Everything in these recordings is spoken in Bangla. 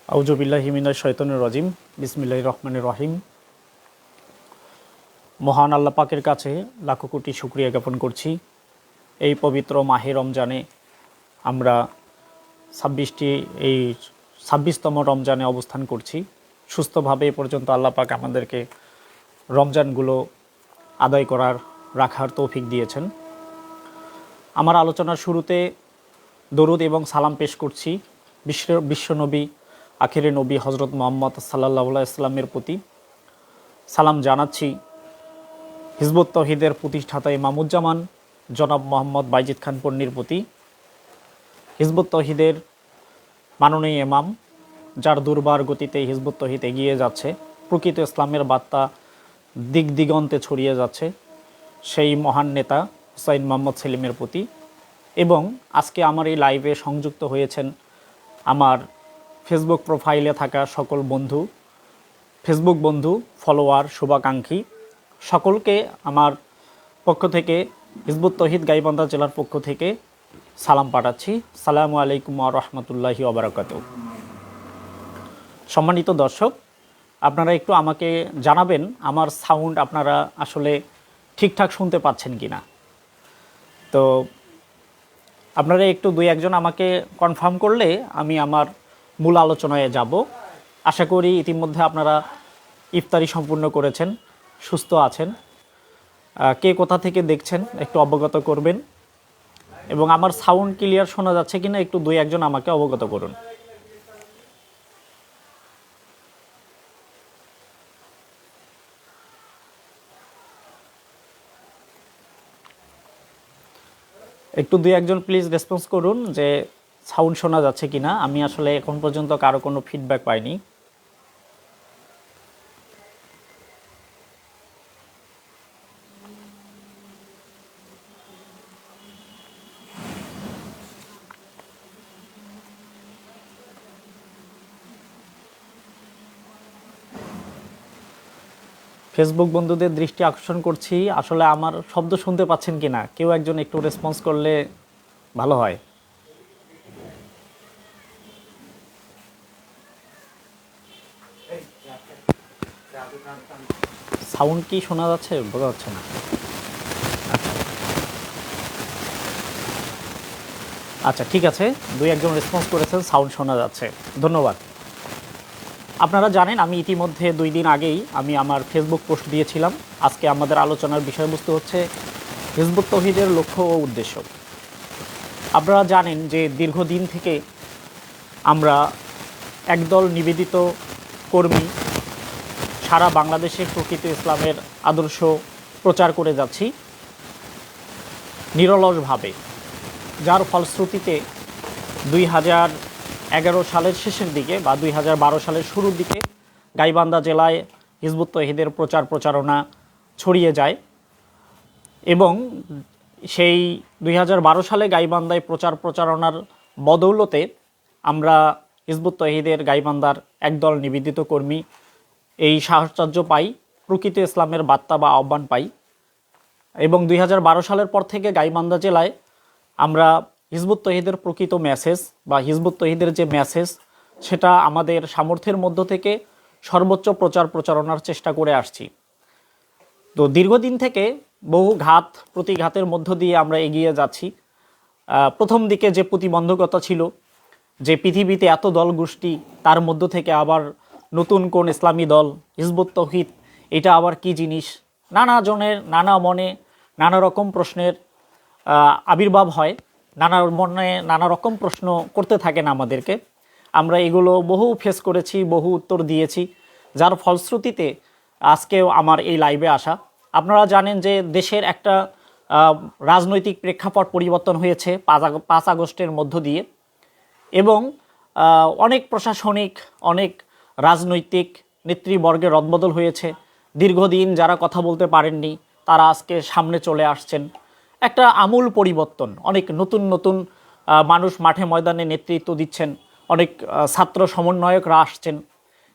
আউযুবিল্লাহি মিনাশ শাইতানির রাজিম। বিসমিল্লাহির রহমানির রহিম। মহান আল্লাহ পাকের কাছে লাখো কোটি শুকরিয়া জ্ঞাপন করছি। এই পবিত্র মাহে রমজানে আমরা ২৬তম রমজানে অবস্থান করছি। সুস্থভাবে এ পর্যন্ত আল্লাহ পাক আমাদেরকে রমজানগুলো আদায় করার রাখার তৌফিক দিয়েছেন। আমার আলোচনার শুরুতে দরুদ এবং সালাম পেশ করছি বিশ্বনবী আখিরে নবী হজরত মুহাম্মদ সাল্লাল্লাহু আলাইহি ওয়াসাল্লামের প্রতি। সালাম জানাচ্ছি হিজবুত তৌহিদের প্রতিষ্ঠাতা ইমামুজ্জামান জনাব মোহাম্মদ বাইজিদ খান পন্নীর প্রতি। হিজবুত তৌহিদের মাননীয় ইমাম, যার দুর্বার গতিতে হিজবুত তৌহিদ এগিয়ে যাচ্ছে, প্রকৃত ইসলামের বার্তা দিক দিগন্তে ছড়িয়ে যাচ্ছে, সেই মহান নেতা হুসাইন মোহাম্মদ সেলিমের প্রতি। এবং আজকে আমার এই লাইভে সংযুক্ত হয়েছেন আমার ফেসবুক প্রোফাইলে থাকা সকল বন্ধু, ফেসবুক বন্ধু, ফলোয়ার, শুভাকাঙ্ক্ষী সকলকে আমার পক্ষ থেকে, হিজবুত তৌহিদ গাইবান্ধা জেলার পক্ষ থেকে সালাম পাঠাচ্ছি। সালামু আলাইকুম ওয়া রাহমাতুল্লাহি ওয়া বারাকাতুহু। সম্মানিত দর্শক, আপনারা একটু আমাকে জানাবেন আমার সাউন্ড আপনারা আসলে ঠিকঠাক শুনতে পাচ্ছেন কি না। তো আপনারা একটু দুই একজন আমাকে কনফার্ম করলে আমি আমার মূল আলোচনায় যাব। আশা করি ইতিমধ্যে আপনারা ইফতারি সম্পূর্ণ করেছেন, সুস্থ আছেন। কে কোথা থেকে দেখছেন একটু অবগত করবেন, এবং আমার সাউন্ড ক্লিয়ার শোনা যাচ্ছে কিনা একটু দুই একজন আমাকে অবগত করুন। একটু দুই একজন প্লিজ রেসপন্স করুন যে সাউন্ড শোনা যাচ্ছে কিনা। আমি আসলে এখন পর্যন্ত কারো কোনো ফিডব্যাক পাইনি। ফেসবুক বন্ধুদের দৃষ্টি আকর্ষণ করছি, আসলে আমার শব্দ শুনতে পাচ্ছেন কিনা কেউ একজন একটু রেসপন্স করলে ভালো হয়। সাউন্ড কি শোনা যাচ্ছে? বোঝা যাচ্ছে না। আচ্ছা, ঠিক আছে, দুই একজন রেসপন্স করেছেন, সাউন্ড শোনা যাচ্ছে, ধন্যবাদ। আপনারা জানেন আমি ইতিমধ্যে 2 দিন আগেই আমি আমার ফেসবুক পোস্ট দিয়েছিলাম। আজকে আমাদের আলোচনার বিষয়বস্তু হচ্ছে হিজবুত তৌহিদের লক্ষ্য ও উদ্দেশ্য। আপনারা জানেন যে দীর্ঘদিন থেকে আমরা একদল নিবেদিত কর্মী সারা বাংলাদেশে প্রকৃত ইসলামের আদর্শ প্রচার করে যাচ্ছি নিরলসভাবে, যার ফলশ্রুতিতে 2011 সালের শেষের দিকে বা 2012 সালের শুরুর দিকে গাইবান্ধা জেলায় হিজবুত তৌহিদের প্রচারণা ছড়িয়ে যায়, এবং সেই 2012 সালে গাইবান্ধায় প্রচারণার বদৌলতে আমরা হিজবুত তৌহিদের গাইবান্ধার একদল নিবেদিত কর্মী এই সাহচর্য পাই, প্রকৃত ইসলামের বার্তা বা আহ্বান পাই। এবং 2012 সালের পর থেকে গাইবান্ধা জেলায় আমরা হিজবুত তৌহিদের প্রকৃত মেসেজ বা হিজবুত তৌহিদের যে মেসেজ, সেটা আমাদের সামর্থ্যের মধ্য থেকে সর্বোচ্চ প্রচারণার চেষ্টা করে আসছি। তো দীর্ঘদিন থেকে বহু ঘাত প্রতিঘাতের মধ্য দিয়ে আমরা এগিয়ে যাচ্ছি। প্রথম দিকে যে প্রতিবন্ধকতা ছিল যে পৃথিবীতে এত দল গোষ্ঠী, তার মধ্য থেকে আবার নতুন কোন ইসলামী দল হিজবুত তৌহিদ, এটা আবার কি জিনিস, নানা জনের নানা মনে নানা রকম প্রশ্নের আবির্ভাব হয়, নানা মনে নানা রকম প্রশ্ন করতে থাকেন আমাদেরকে। আমরা এগুলো বহু ফেস করেছি, বহু উত্তর দিয়েছি, যার ফলশ্রুতিতে আজকেও আমার এই লাইভে আসা। আপনারা জানেন যে দেশের একটা রাজনৈতিক প্রেক্ষাপট পরিবর্তন হয়েছে 5 আগস্টের মধ্য দিয়ে, এবং অনেক প্রশাসনিক, অনেক রাজনৈতিক নেতৃবর্গের রদবদল হয়েছে। দীর্ঘদিন যারা কথা বলতে পারেননি তারা আজকে সামনে চলে আসছেন। একটা আমূল পরিবর্তন, অনেক নতুন মানুষ মাঠে ময়দানে নেতৃত্ব দিচ্ছেন, অনেক ছাত্র সমন্বয়করা আসছেন।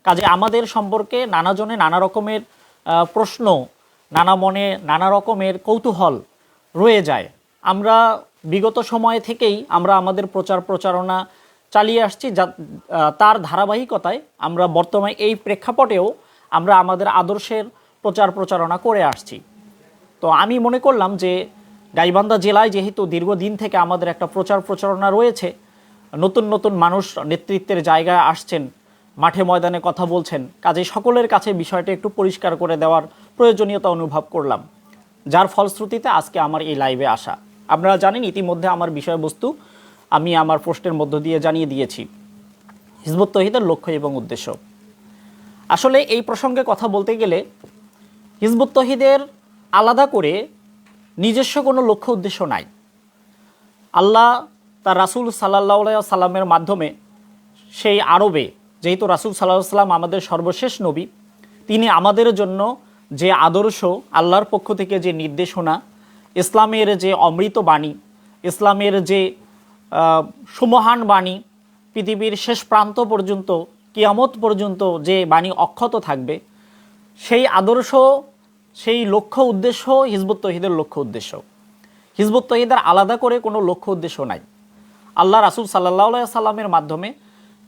কাজে আমাদের সম্পর্কে নানাজনে নানা রকমের প্রশ্ন, নানা মনে নানা রকমের কৌতূহল রয়ে যায়। আমরা বিগত সময় থেকেই আমরা আমাদের প্রচারণা চালিয়ে আসছি, তার ধারাবাহিকতায় আমরা বর্তমানে এই প্রেক্ষাপটেও আমরা আমাদের আদর্শের প্রচার প্রচারণা করে আসছি। তো আমি মনে করলাম যে গাইবান্ধা জেলায় যেহেতু দীর্ঘদিন থেকে আমাদের একটা প্রচার প্রচারণা রয়েছে, নতুন নতুন মানুষ নেতৃত্বের জায়গায় আসছেন, মাঠে ময়দানে কথা বলছেন, কাজে সকলের কাছে বিষয়টা একটু পরিষ্কার করে দেওয়ার প্রয়োজনীয়তা অনুভব করলাম, যার ফলশ্রুতিতে আজকে আমার এই লাইভে আসা। আপনারা জানেন ইতিমধ্যে আমার বিষয়বস্তু আমি আমার পোস্টের মধ্য দিয়ে জানিয়ে দিয়েছি, হিজবুত তৌহিদের লক্ষ্য এবং উদ্দেশ্য। আসলে এই প্রসঙ্গে কথা বলতে গেলে হিজবুত তৌহিদের আলাদা করে নিজস্ব কোনো লক্ষ্য উদ্দেশ্য নাই। আল্লাহ তার রাসূল সাল্লাল্লাহু আলাইহি সাল্লামের মাধ্যমে সেই আরবে, যেহেতু রাসূল সাল্লাল্লাহু আলাইহি সাল্লাম আমাদের সর্বশেষ নবী, তিনি আমাদের জন্য যে আদর্শ, আল্লাহর পক্ষ থেকে যে নির্দেশনা, ইসলামের যে অমৃত বাণী, ইসলামের যে সুমহান বাণী, পৃথিবীর শেষ প্রান্ত পর্যন্ত, কিয়ামত পর্যন্ত যে বাণী অক্ষত থাকবে, সেই আদর্শ, সেই লক্ষ্য উদ্দেশ্য হিজবুত তৌহিদের লক্ষ্য উদ্দেশ্য। হিজবুত তৌহিদের আলাদা করে কোনো লক্ষ্য উদ্দেশ্য নাই। আল্লাহ রাসূল সাল্লাল্লাহু আলাইহি সাল্লামের মাধ্যমে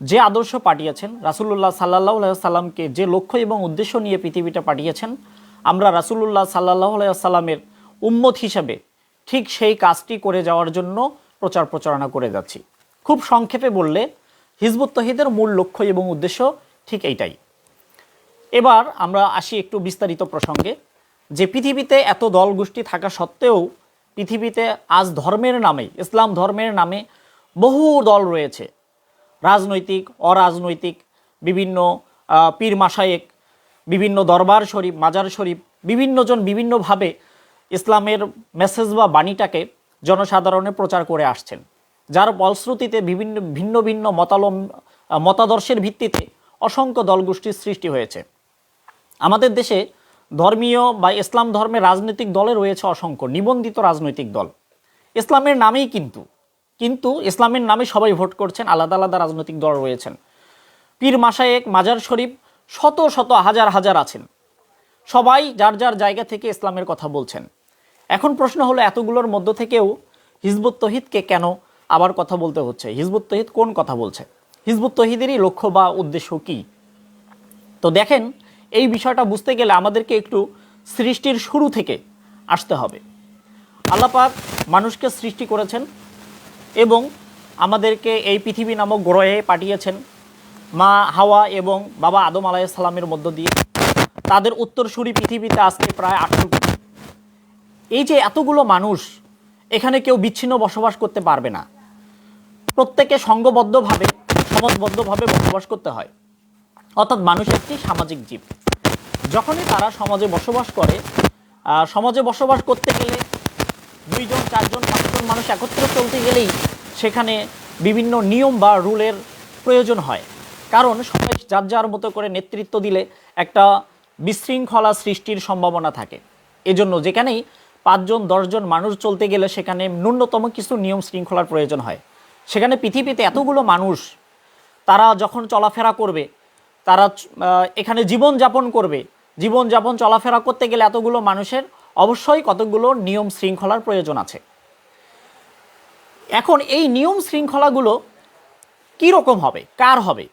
যে আদর্শ পাঠিয়েছেন, রাসূলুল্লাহ সাল্লাল্লাহু আলাইহি সাল্লামকে যে লক্ষ্য এবং উদ্দেশ্য নিয়ে পৃথিবীটা পাঠিয়েছেন, আমরা রাসূলুল্লাহ সাল্লাল্লাহু আলাইহি সাল্লামের উম্মত হিসেবে ঠিক সেই কাজটি করে যাওয়ার জন্য প্রচার প্রচারণা করে যাচ্ছি। খুব সংক্ষেপে বললে হিজবুত তৌহিদের মূল লক্ষ্য এবং উদ্দেশ্য ঠিক এইটাই। এবার আমরা আসি একটু বিস্তারিত প্রসঙ্গে, যে পৃথিবীতে এত দল গোষ্ঠী থাকা সত্ত্বেও পৃথিবীতে আজ ধর্মের নামে, ইসলাম ধর্মের নামে বহু দল রয়েছে, রাজনৈতিক, অরাজনৈতিক, বিভিন্ন পীর মাশায়েখ, বিভিন্ন দরবার শরীফ, মাজার শরীফ, বিভিন্নজন বিভিন্নভাবে ইসলামের মেসেজ বা বাণীটাকে জনসাধারণে প্রচার করে আসছেন, যার ফলশ্রুতিতে বিভিন্ন ভিন্ন ভিন্ন মতাদর্শের ভিত্তিতে অসংখ্য দলগোষ্ঠীর সৃষ্টি হয়েছে। আমাদের দেশে ধর্মীয় বা ইসলাম ধর্মের রাজনৈতিক দলে রয়েছে অসংখ্য নিবন্ধিত রাজনৈতিক দল, ইসলামের নামেই কিন্তু ইসলামের নামে সবাই ভোট করছেন, আলাদা আলাদা রাজনৈতিক দল রয়েছেন। পীর মাশায়েখ, মাজার শরীফ শত শত হাজার হাজার আছেন, সবাই যার যার জায়গা থেকে ইসলামের কথা বলছেন। এখন প্রশ্ন হলো, এতগুলোর মধ্য থেকেও হিজবুত তৌহিদকে কেন আবার কথা বলতে হচ্ছে? হিজবুত তৌহিদ কোন কথা বলছে? হিজবুত তৌহিদেরই লক্ষ্য বা উদ্দেশ্য কি? তো দেখেন, এই বিষয়টা বুঝতে গেলে আমাদেরকে একটু সৃষ্টির শুরু থেকে আসতে হবে। আল্লাহ পাক মানুষকে সৃষ্টি করেছেন এবং আমাদেরকে এই পৃথিবী নামক গ্রহে পাঠিয়েছেন মা হাওয়া এবং বাবা আদম আলাইহিস সালামের মধ্য দিয়ে। তাদের উত্তরসূরি পৃথিবীতে আজকে প্রায় 18 কোটি। এই যে এতগুলো মানুষ, এখানে কেউ বিচ্ছিন্ন বসবাস করতে পারবে না, প্রত্যেকে সংঘবদ্ধভাবে, সমাজবদ্ধভাবে বসবাস করতে হয়। অর্থাৎ মানুষ একটি সামাজিক জীব। যখনই তারা সমাজে বসবাস করে, সমাজে বসবাস করতে গেলে 2 জন 4 জন 5 জন মানুষ একত্রে চলতে গেলেই সেখানে বিভিন্ন নিয়ম বা রুলের প্রয়োজন হয়, কারণ সবাই যার যার মতো করে নেতৃত্ব দিলে একটা বিশৃঙ্খলা সৃষ্টির সম্ভাবনা থাকে। এজন্য যেখানেই 5 জন 10 জন মানুষ চলতে গেলে সেখানে ন্যূনতম কিছু নিয়ম শৃঙ্খলার প্রয়োজন হয়। সেখানে পৃথিবীতে এতগুলো মানুষ, তারা যখন চলাফেরা করবে, তারা এখানে জীবনযাপন করবে, জীবনযাপন চলাফেরা করতে গেলে এতগুলো মানুষের অবশ্যই কতগুলো নিয়ম শৃঙ্খলার প্রয়োজন আছে। এখন এই নিয়ম শৃঙ্খলাগুলো কী রকম হবে, কার হবে?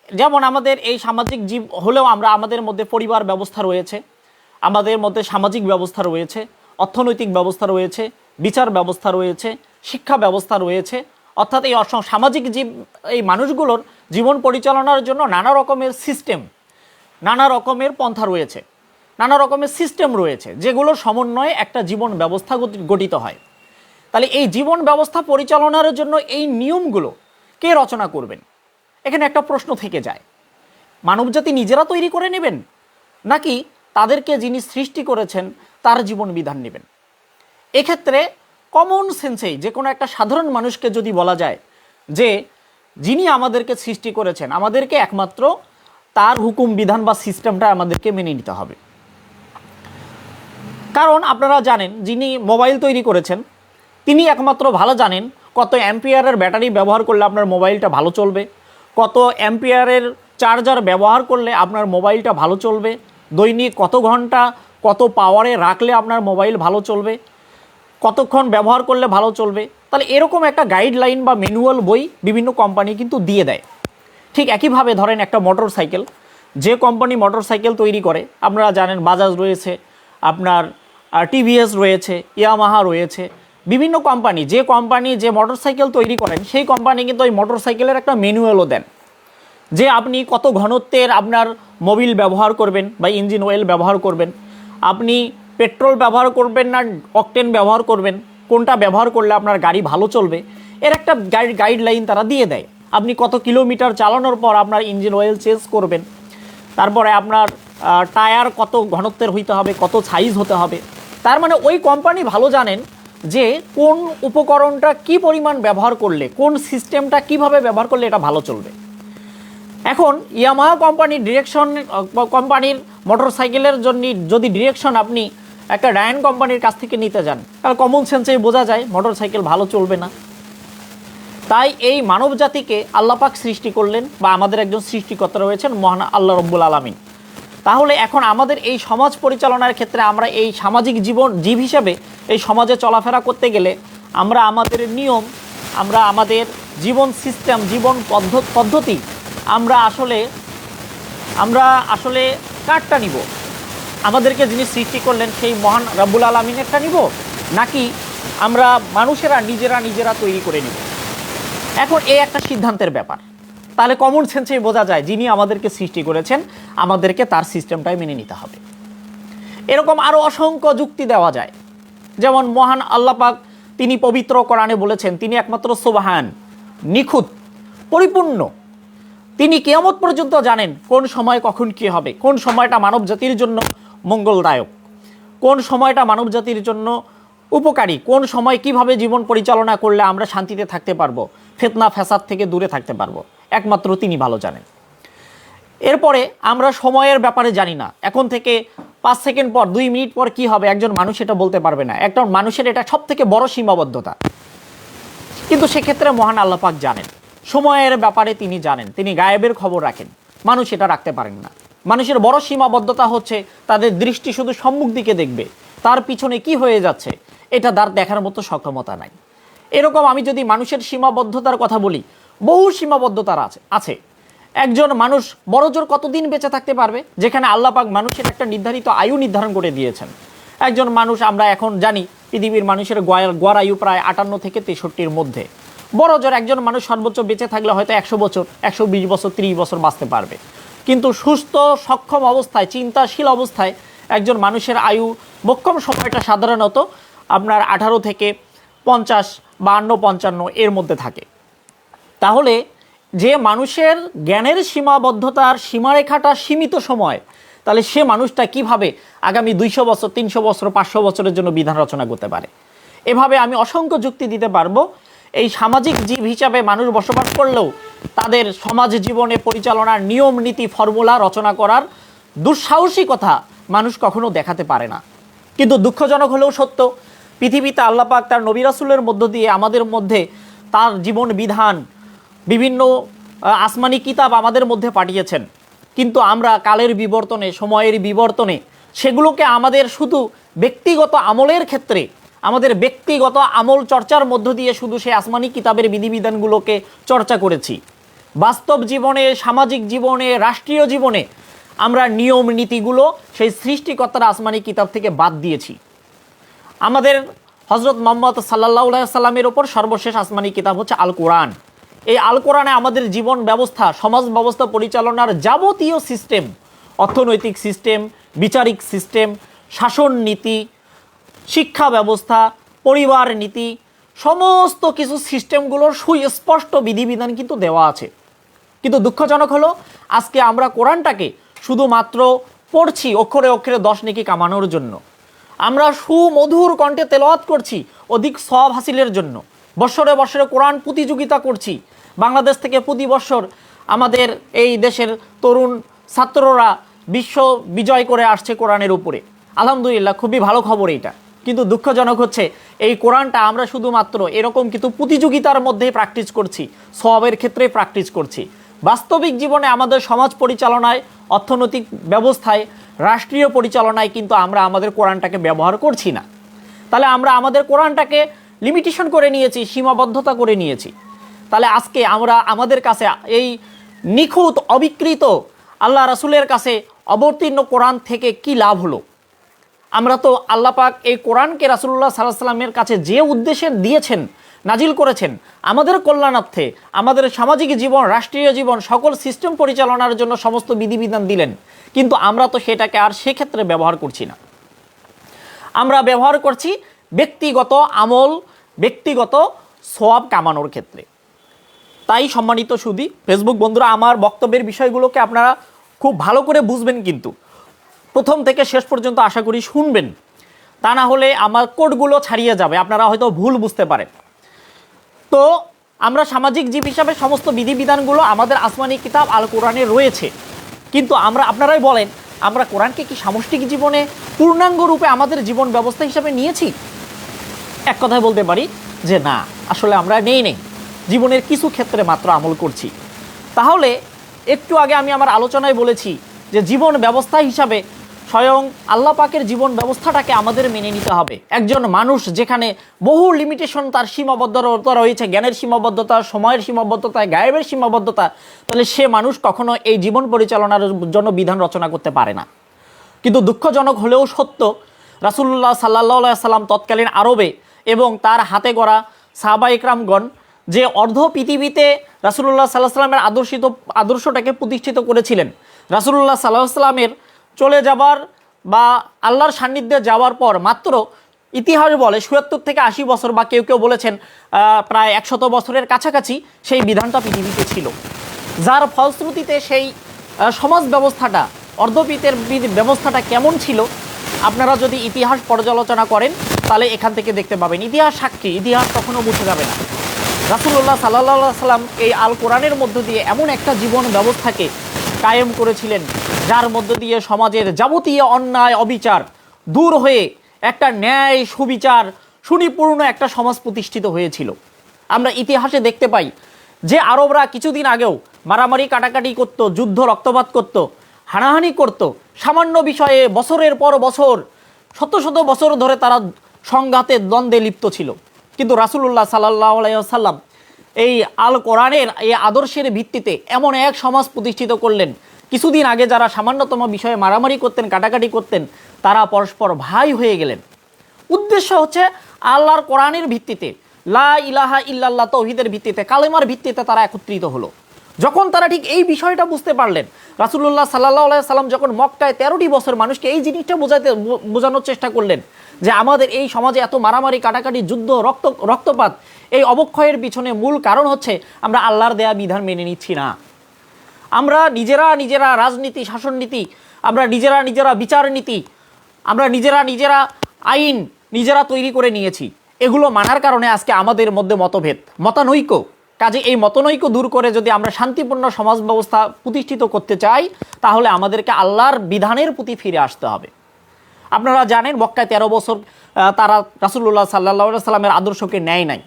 যেমন আমাদের এই সামাজিক জীব হলেও আমাদের মধ্যে পরিবার ব্যবস্থা রয়েছে, আমাদের মধ্যে সামাজিক ব্যবস্থা রয়েছে, অর্থনৈতিক ব্যবস্থা রয়েছে, বিচার ব্যবস্থা রয়েছে, শিক্ষা ব্যবস্থা রয়েছে। অর্থাৎ এই সামাজিক জীব, এই মানুষগুলোর জীবন পরিচালনার জন্য নানা রকমের সিস্টেম, নানা রকমের পন্থা রয়েছে, নানা রকমের সিস্টেম রয়েছে, যেগুলোর সমন্বয়ে একটা জীবন ব্যবস্থা গঠিত হয়। তাহলে এই জীবন ব্যবস্থা পরিচালনার জন্য এই নিয়মগুলো কে রচনা করবেন? এখানে একটা প্রশ্ন থেকে যায়, মানবজাতি নিজেরা তৈরি করে নেবেন, নাকি তাদেরকে যিনি সৃষ্টি করেছেন তার জীবন বিধান নেবেন? এক্ষেত্রে কমন সেন্সেই যে কোনো একটা সাধারণ মানুষকে যদি বলা যায় যে যিনি আমাদেরকে সৃষ্টি করেছেন, আমাদেরকে একমাত্র তার হুকুম বিধান বা সিস্টেমটা আমাদেরকে মেনে নিতে হবে। কারণ আপনারা জানেন, যিনি মোবাইল তৈরি করেছেন তিনি একমাত্র ভালো জানেন কত অ্যাম্পিয়ারের ব্যাটারি ব্যবহার করলে আপনার মোবাইলটা ভালো চলবে, কত অ্যাম্পিয়ারের চার্জার ব্যবহার করলে আপনার মোবাইলটা ভালো চলবে, দৈনিক কত ঘন্টা কত পাওয়ারে রাখলে আপনার মোবাইল ভালো চলবে, কতক্ষণ ব্যবহার করলে ভালো চলবে। তাহলে এরকম একটা গাইডলাইন বা ম্যানুয়াল বই বিভিন্ন কোম্পানি কিন্তু দিয়ে দেয়। ঠিক একইভাবে ধরেন একটা মোটর সাইকেল, যে কোম্পানি মোটর সাইকেল তৈরি করে, আপনারা জানেন বাজাজ রয়েছে, আপনার টিভিএস রয়েছে, ইয়ামাহা রয়েছে, বিভিন্ন কোম্পানি, যে কোম্পানি যে মোটর সাইকেল তৈরি করেন সেই কোম্পানি কিন্তু ওই মোটর সাইকেলের একটা ম্যানুয়ালও দেন, যে আপনি কত ঘনত্বের আপনার মোবিল ব্যবহার করবেন বা ইঞ্জিন অয়েল ব্যবহার করবেন, আপনি পেট্রোল ব্যবহার করবেন না অকটেন ব্যবহার করবেন, কোনটা ব্যবহার করলে আপনার গাড়ি ভালো চলবে, এর একটা গাইডলাইন তারা দিয়ে দেয়। আপনি কত কিলোমিটার চালানোর পর আপনার ইঞ্জিন অয়েল চেঞ্জ করবেন, তারপরে আপনার টায়ার কত ঘনত্বের হইতে হবে, কত সাইজ হতে হবে। তার মানে ওই কোম্পানি ভালো জানেন যে কোন উপকরণটা কি পরিমাণ ব্যবহার করলে, কোন সিস্টেমটা কিভাবে ব্যবহার করলে এটা ভালো চলবে। এখন ইয়ামাহা কোম্পানির ডিরেকশন, কোম্পানির মোটর সাইকেলের জন্য যদি ডিরেকশন আপনি একটা ডায়ন কোম্পানির কাছ থেকে নিতে যান, তাহলে কমন সেন্সেই বোঝা যায় মোটর সাইকেল ভালো চলবে না। তাই এই মানব জাতিকে আল্লাহ পাক সৃষ্টি করলেন, বা আমাদের একজন সৃষ্টিকর্তা রয়েছেন মহান আল্লাহ রব্বুল আলামিন। তাহলে এখন আমাদের এই সমাজ পরিচালনার ক্ষেত্রে আমরা এই সামাজিক জীব হিসাবে এই সমাজে চলাফেরা করতে গেলে আমরা আমাদের নিয়ম, আমরা আমাদের জীবন সিস্টেম, জীবন পদ্ধতি আমরা আসলে কারটা নিব? আমাদেরকে যিনি সৃষ্টি করলেন সেই মহান রব্বুল আলামিনেরটা নিব, নাকি আমরা মানুষেরা নিজেরা তৈরি করে নিব? এখন এই একটা সিদ্ধান্তের ব্যাপার। তাহলে কমন সেন্সেই বোঝা যায় যিনি আমাদেরকে সৃষ্টি করেছেন আমাদেরকে তার সিস্টেমটাই মেনে নিতে হবে। এরকম আরও অসংখ্য যুক্তি দেওয়া যায়। যেমন মহান আল্লাহ পাক তিনি পবিত্র কোরআনে বলেছেন তিনি একমাত্র সুবহান, নিখুঁত, পরিপূর্ণ। তিনি কিয়ামত পর্যন্ত জানেন কোন সময় কখন কী হবে, কোন সময়টা মানব জাতির জন্য মঙ্গলদায়ক, কোন সময়টা মানব জাতির জন্য উপকারী, কোন সময় কিভাবে জীবন পরিচালনা করলে আমরা শান্তিতে থাকতে পারবো, ফিতনা ফ্যাসাদ থেকে দূরে থাকতে পারবো, একমাত্র তিনি ভালো জানেন। এরপরে আমরা সময়ের ব্যাপারে জানি না, এখন থেকে 5 সেকেন্ড পর 2 মিনিট পর কি হবে একজন মানুষ এটা বলতে পারবে না। একটা মানুষের এটা সব থেকে বড় সীমাবদ্ধতা, কিন্তু সেক্ষেত্রে মহান আল্লাহ পাক জানেন। সময়ের ব্যাপারে তিনি জানেন, তিনি গায়েবের খবর রাখেন, মানুষ এটা রাখতে পারেন না। মানুষের বড় সীমাবদ্ধতা হচ্ছে তাদের দৃষ্টি শুধু সম্মুখ দিকে দেখবে, তার পিছনে কি হয়ে যাচ্ছে এটা তার দেখার মতো সক্ষমতা নাই। এরকম আমি যদি মানুষের সীমাবদ্ধতার কথা বলি, বহু সীমাবদ্ধতার আছে। একজন মানুষ বড়জোর কতদিন বেঁচে থাকতে পারবে, যেখানে আল্লাহ পাক মানুষের একটা নির্ধারিত আয়ু নির্ধারণ করে দিয়েছেন। একজন মানুষ, আমরা এখন জানি পৃথিবীর মানুষের গড় আয়ু প্রায় 58 থেকে 63-র মধ্যে। বড়জোর একজন মানুষ সর্বোচ্চ বেঁচে থাকলে হয়তো 100 বছর, 120 বছর, 30 বছর বাঁচতে পারবে। কিন্তু সুস্থ সক্ষম অবস্থায়, চিন্তাশীল অবস্থায় একজন মানুষের আয়ু মোক্ষম সময়টা সাধারণত আপনার 18 থেকে 50, 52, 55 এর মধ্যে থাকে। তাহলে যে মানুষের জ্ঞানের সীমাবদ্ধতার সীমারেখাটা সীমিত সময়, তাহলে সে মানুষটা কিভাবে আগামী 200 বছর, 300 বছর, 500 বছরের জন্য বিধান রচনা করতে পারে? এভাবে আমি অসংখ্য যুক্তি দিতে পারবো। এই সামাজিক জীব হিসাবে মানুষ বসবাস করলেও তাদের সমাজ জীবনে পরিচালনার নিয়ম নীতি ফর্মুলা রচনা করার দুঃসাহসিকতা মানুষ কখনো দেখাতে পারে না। কিন্তু দুঃখজনক হলেও সত্য, পৃথিবীতে আল্লাহ পাক তার নবী রাসূলের মধ্য দিয়ে আমাদের মধ্যে তার জীবন বিধান, বিভিন্ন আসমানি কিতাব আমাদের মধ্যে পাঠিয়েছেন। কিন্তু আমরা কালের বিবর্তনে, সময়ের বিবর্তনে সেগুলোকে আমাদের শুধু ব্যক্তিগত আমলের ক্ষেত্রে, আমাদের ব্যক্তিগত আমল চর্চার মধ্য দিয়ে শুধু সেই আসমানি কিতাবের বিধিবিধানগুলোকে চর্চা করেছি। বাস্তব জীবনে, সামাজিক জীবনে, রাষ্ট্রীয় জীবনে আমরা নিয়ম নীতিগুলো সেই সৃষ্টিকর্তার আসমানি কিতাব থেকে বাদ দিয়েছি। আমাদের হজরত মুহাম্মদ সাল্লাল্লাহু আলাইহি সাল্লামের ওপর সর্বশেষ আসমানি কিতাব হচ্ছে আল কোরআন। এই আল কোরআনে আমাদের জীবন ব্যবস্থা, সমাজ ব্যবস্থা পরিচালনার যাবতীয় সিস্টেম, অর্থনৈতিক সিস্টেম, বিচারিক সিস্টেম, শাসন নীতি, শিক্ষা ব্যবস্থা, পরিবার নীতি, সমস্ত কিছু সিস্টেমগুলোর সুস্পষ্ট বিধিবিধান কিন্তু দেওয়া আছে। কিন্তু দুঃখজনক হলো আজকে আমরা কোরআনটাকে শুধুমাত্র পড়ছি অক্ষরে অক্ষরে 10 নেকি কামানোর জন্য। আমরা সুমধুর কণ্ঠে তেলাওয়াত করছি অধিক সওয়াব হাসিলের জন্য। বছরে বছরে কোরআন প্রতিযোগিতা করছি। বাংলাদেশ থেকে প্রতি বছর আমাদের এই দেশের তরুণ ছাত্ররা বিশ্ব বিজয় করে আসছে কোরআনের উপরে। আলহামদুলিল্লাহ, খুবই ভালো খবর এইটা। কিন্তু দুঃখজনক হচ্ছে এই কোরআনটা আমরা শুধুমাত্র এরকম কিন্তু প্রতিযোগিতার মধ্যেই প্র্যাকটিস করছি, সওয়াবের ক্ষেত্রে প্র্যাকটিস করছি। বাস্তবিক জীবনে আমাদের সমাজ পরিচালনায়, অর্থনৈতিক ব্যবস্থায়, রাষ্ট্রীয় পরিচালনায় কিন্তু আমরা আমাদের কোরআনটাকে ব্যবহার করছি না। তাহলে আমরা আমাদের কোরআনটাকে লিমিটেশন করে নিয়েছি, সীমাবদ্ধতা করে নিয়েছি। তাহলে আজকে আমরা আমাদের কাছে এই নিখুঁত অবিকৃত আল্লাহ রাসূলের কাছে অবতীর্ণ কোরআন থেকে কি লাভ হলো? আমরা তো আল্লাহ পাক এই কোরআনকে রাসূলুল্লাহ সাল্লাল্লাহু আলাইহি ওয়াসাল্লামের কাছে যে উদ্দেশ্যে দিয়েছেন, নাজিল করেছেন, আমাদের কল্যাণার্থে, আমাদের সামাজিক জীবন, রাষ্ট্রীয় জীবন, সকল সিস্টেম পরিচালনার জন্য সমস্ত বিধিবিধান দিলেন, কিন্তু আমরা তো সেটাকে আর সেক্ষেত্রে ব্যবহার করছি না। আমরা ব্যবহার করছি ব্যক্তিগত আমল, ব্যক্তিগত সওয়াব কামানোর ক্ষেত্রে। তাই সম্মানিত সুধী ফেসবুক বন্ধুরা, আমার বক্তব্যের বিষয়গুলোকে আপনারা খুব ভালো করে বুঝবেন, কিন্তু প্রথম থেকে শেষ পর্যন্ত আশা করি শুনবেন, তা না হলে আমার কোডগুলো ছাড়িয়ে যাবে, আপনারা হয়তো ভুল বুঝতে পারেন। তো আমরা সামাজিক জীব হিসাবে সমস্ত বিধিবিধানগুলো আমাদের আসমানি কিতাব আল কোরআনে রয়েছে, কিন্তু আপনারাই বলেন, আমরা কোরআনকে কি সামষ্টিক জীবনে পূর্ণাঙ্গ রূপে আমাদের জীবন ব্যবস্থা হিসাবে নিয়েছি? এক কথায় বলতে পারি যে না, আসলে আমরা নেই জীবনের কিছু ক্ষেত্রে মাত্র আমল করছি। তাহলে একটু আগে আমি আমার আলোচনায় বলেছি যে জীবন ব্যবস্থা হিসাবে স্বয়ং আল্লাহ পাকের জীবন ব্যবস্থাটাকে আমাদের মেনে নিতে হবে। একজন মানুষ যেখানে বহু লিমিটেশন, তার সীমাবদ্ধতা রয়েছে, জ্ঞানের সীমাবদ্ধতা, সময়ের সীমাবদ্ধতা, গায়েবের সীমাবদ্ধতা, তাহলে সে মানুষ কখনো এই জীবন পরিচালনার জন্য বিধান রচনা করতে পারে না। কিন্তু দুঃখজনক হলেও সত্য, রাসূলুল্লাহ সাল্লাল্লাহু আলাইহি সাল্লাম তৎকালীন আরবে এবং তার হাতে গড়া সাহাবা ইকরামগণ যে অর্ধ পৃথিবীতে রাসূলুল্লাহ সাল্লাল্লাহু আলাইহি সাল্লামের আদর্শটাকে প্রতিষ্ঠিত করেছিলেন, রাসূলুল্লাহ সাল্লাল্লাহু আলাইহি সাল্লামের চলে যাবার বা আল্লাহর সান্নিধ্যে যাওয়ার পর মাত্র ইতিহাস বলে ৭৭ থেকে ৮০ বছর, বা কেউ কেউ বলেছেন প্রায় ১০০ বছরের কাছাকাছি সেই বিধানটা পৃথিবীতে ছিল, যার ফলশ্রুতিতে সেই সমাজ ব্যবস্থাটা, অর্ধপীতের ব্যবস্থাটা কেমন ছিল আপনারা যদি ইতিহাস পর্যালোচনা করেন তাহলে এখান থেকে দেখতে পাবেন। ইতিহাস সাক্ষী, ইতিহাস কখনো মুছে যাবে না। রাসূলুল্লাহ সাল্লাল্লাহু আলাইহি সাল্লাম এই আল কোরআনের মধ্য দিয়ে এমন একটা জীবন ব্যবস্থাকে কায়েম করেছিলেন, যার মধ্য দিয়ে সমাজের যাবতীয় অন্যায় অবিচার দূর হয়ে একটা ন্যায়, সুবিচার, সুনিপূর্ণ একটা সমাজ প্রতিষ্ঠিত হয়েছিল। আমরা ইতিহাসে দেখতে পাই যে আরবরা কিছুদিন আগেও মারামারি কাটাকাটি করত, যুদ্ধ রক্তপাত করত, হানাহানি করত, সামান্য বিষয়ে বছরের পর বছর, শত শত বছর ধরে তারা সংঘাতে দ্বন্দ্বে লিপ্ত ছিল। কিন্তু রাসূলুল্লাহ সাল্লাল্লাহু আলাইহি ওয়াসাল্লাম এই আল কোরআনের এই আদর্শের ভিত্তিতে এমন এক সমাজ প্রতিষ্ঠিত করলেন, কিছুদিন আগে যারা সামান্যতম বিষয়ে মারামারি করতেন, কাটাকাটি করতেন, তারা পরস্পর ভাই হয়ে গেলেন। উদ্দেশ্য হচ্ছে আল্লাহর কোরআনের ভিত্তিতে, লা ইলাহা ইল্লাল্লাহ তৌহিদের ভিত্তিতে, কালেমার ভিত্তিতে তারা একত্রিত হলো। যখন তারা ঠিক এই বিষয়টা বুঝতে পারলেন, রাসূলুল্লাহ সাল্লাল্লাহু আলাইহি সাল্লাম যখন মক্কায় 13টি বছর মানুষকে এই জিনিসটা বোঝানোর চেষ্টা করলেন যে আমাদের এই সমাজে এত মারামারি কাটাকাটি, যুদ্ধ, রক্তপাত, এই অবক্ষয়ের পিছনে মূল কারণ হচ্ছে আমরা আল্লাহর দেয়া বিধান মেনে নিচ্ছি না। আমরা নিজেরা রাজনীতি, শাসননীতি, আমরা নিজেরা বিচার নীতি, আমরা নিজেরা আইন নিজেরা তৈরি করে নিয়েছি। এগুলো মানার কারণে আজকে আমাদের মধ্যে মতানৈক্য। কাজে এই মতানৈক্য দূর করে যদি আমরা শান্তিপূর্ণ সমাজ ব্যবস্থা প্রতিষ্ঠিত করতে চাই, তাহলে আমাদেরকে আল্লাহর বিধানের প্রতি ফিরে আসতে হবে। আপনারা জানেন মক্কায় 13 বছর তারা রাসূলুল্লাহ সাল্লাল্লাহু আলাইহি সাল্লামের আদর্শকে নেয় নাই।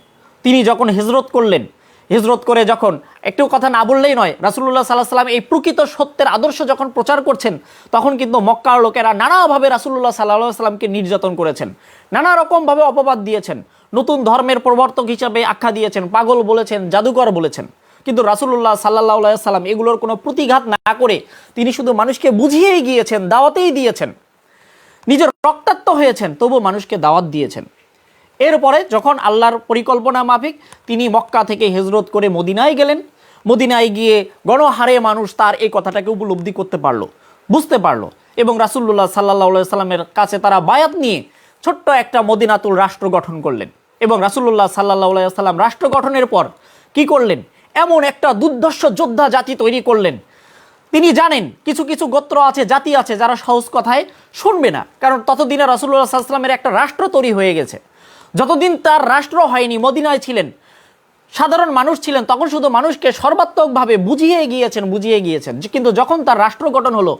তিনি যখন হিজরত করলেন, হিজরত করে যখন, একটু কথা না বললেই নয়, রাসূলুল্লাহ সাল্লাল্লাহু আলাইহি সাল্লাম এই প্রকৃত সত্যের আদর্শ যখন প্রচার করছেন, তখন কিন্তু মক্কার লোকেরা নানাভাবে রাসূলুল্লাহ সাল্লাল্লাহু আলাইহি সাল্লামকে নির্যাতন করেছেন, নানা রকমভাবে অপবাদ দিয়েছেন, নতুন ধর্মের প্রবর্তক হিসাবে আখ্যা দিয়েছেন, পাগল বলেছেন, জাদুকর বলেছেন। কিন্তু রাসূলুল্লাহ সাল্লাল্লাহু আলাইহি সাল্লাম এগুলোর কোনো প্রতিঘাত না করে তিনি শুধু মানুষকে বুঝিয়েই গিয়েছেন, দাওয়াতেই দিয়েছেন, নিজের রক্তাক্ত হয়েছেন, তবু মানুষকে দাওয়াত দিয়েছেন। এরপরে যখন আল্লাহর পরিকল্পনা মাফিক তিনি মক্কা থেকে হিজরত করে মদিনায় গেলেন, মদিনায় গিয়ে গণহারে মানুষ তার এই কথাটাকে উপলব্ধি করতে পারলো, বুঝতে পারলো, এবং রাসূলুল্লাহ সাল্লাল্লাহু আলাইহি সাল্লামের কাছে তারা বায়াত নিয়ে ছোট্ট একটা মদিনাতুল রাষ্ট্র গঠন করলেন। এবং রাসূলুল্লাহ সাল্লাল্লাহু আলাইহি সাল্লাম রাষ্ট্র গঠনের পর কি করলেন? এমন একটা দুর্ধর্ষ যোদ্ধা জাতি তৈরি করলেন। তিনি জানেন কিছু কিছু গোত্র আছে, জাতি আছে যারা সহজ কথায় শুনবে না, কারণ ততদিনে রাসূলুল্লাহ সাল্লাল্লাহু আলাইহি সাল্লামের একটা রাষ্ট্র তৈরি হয়ে গেছে। যতদিন তার রাষ্ট্র হয়নি, মদিনায় ছিলেন, সাধারণ মানুষ ছিলেন, তখন শুধু মানুষকে সর্বাত্মকভাবে বুঝিয়ে গিয়েছেন। কিন্তু যখন তার রাষ্ট্র গঠন হলো,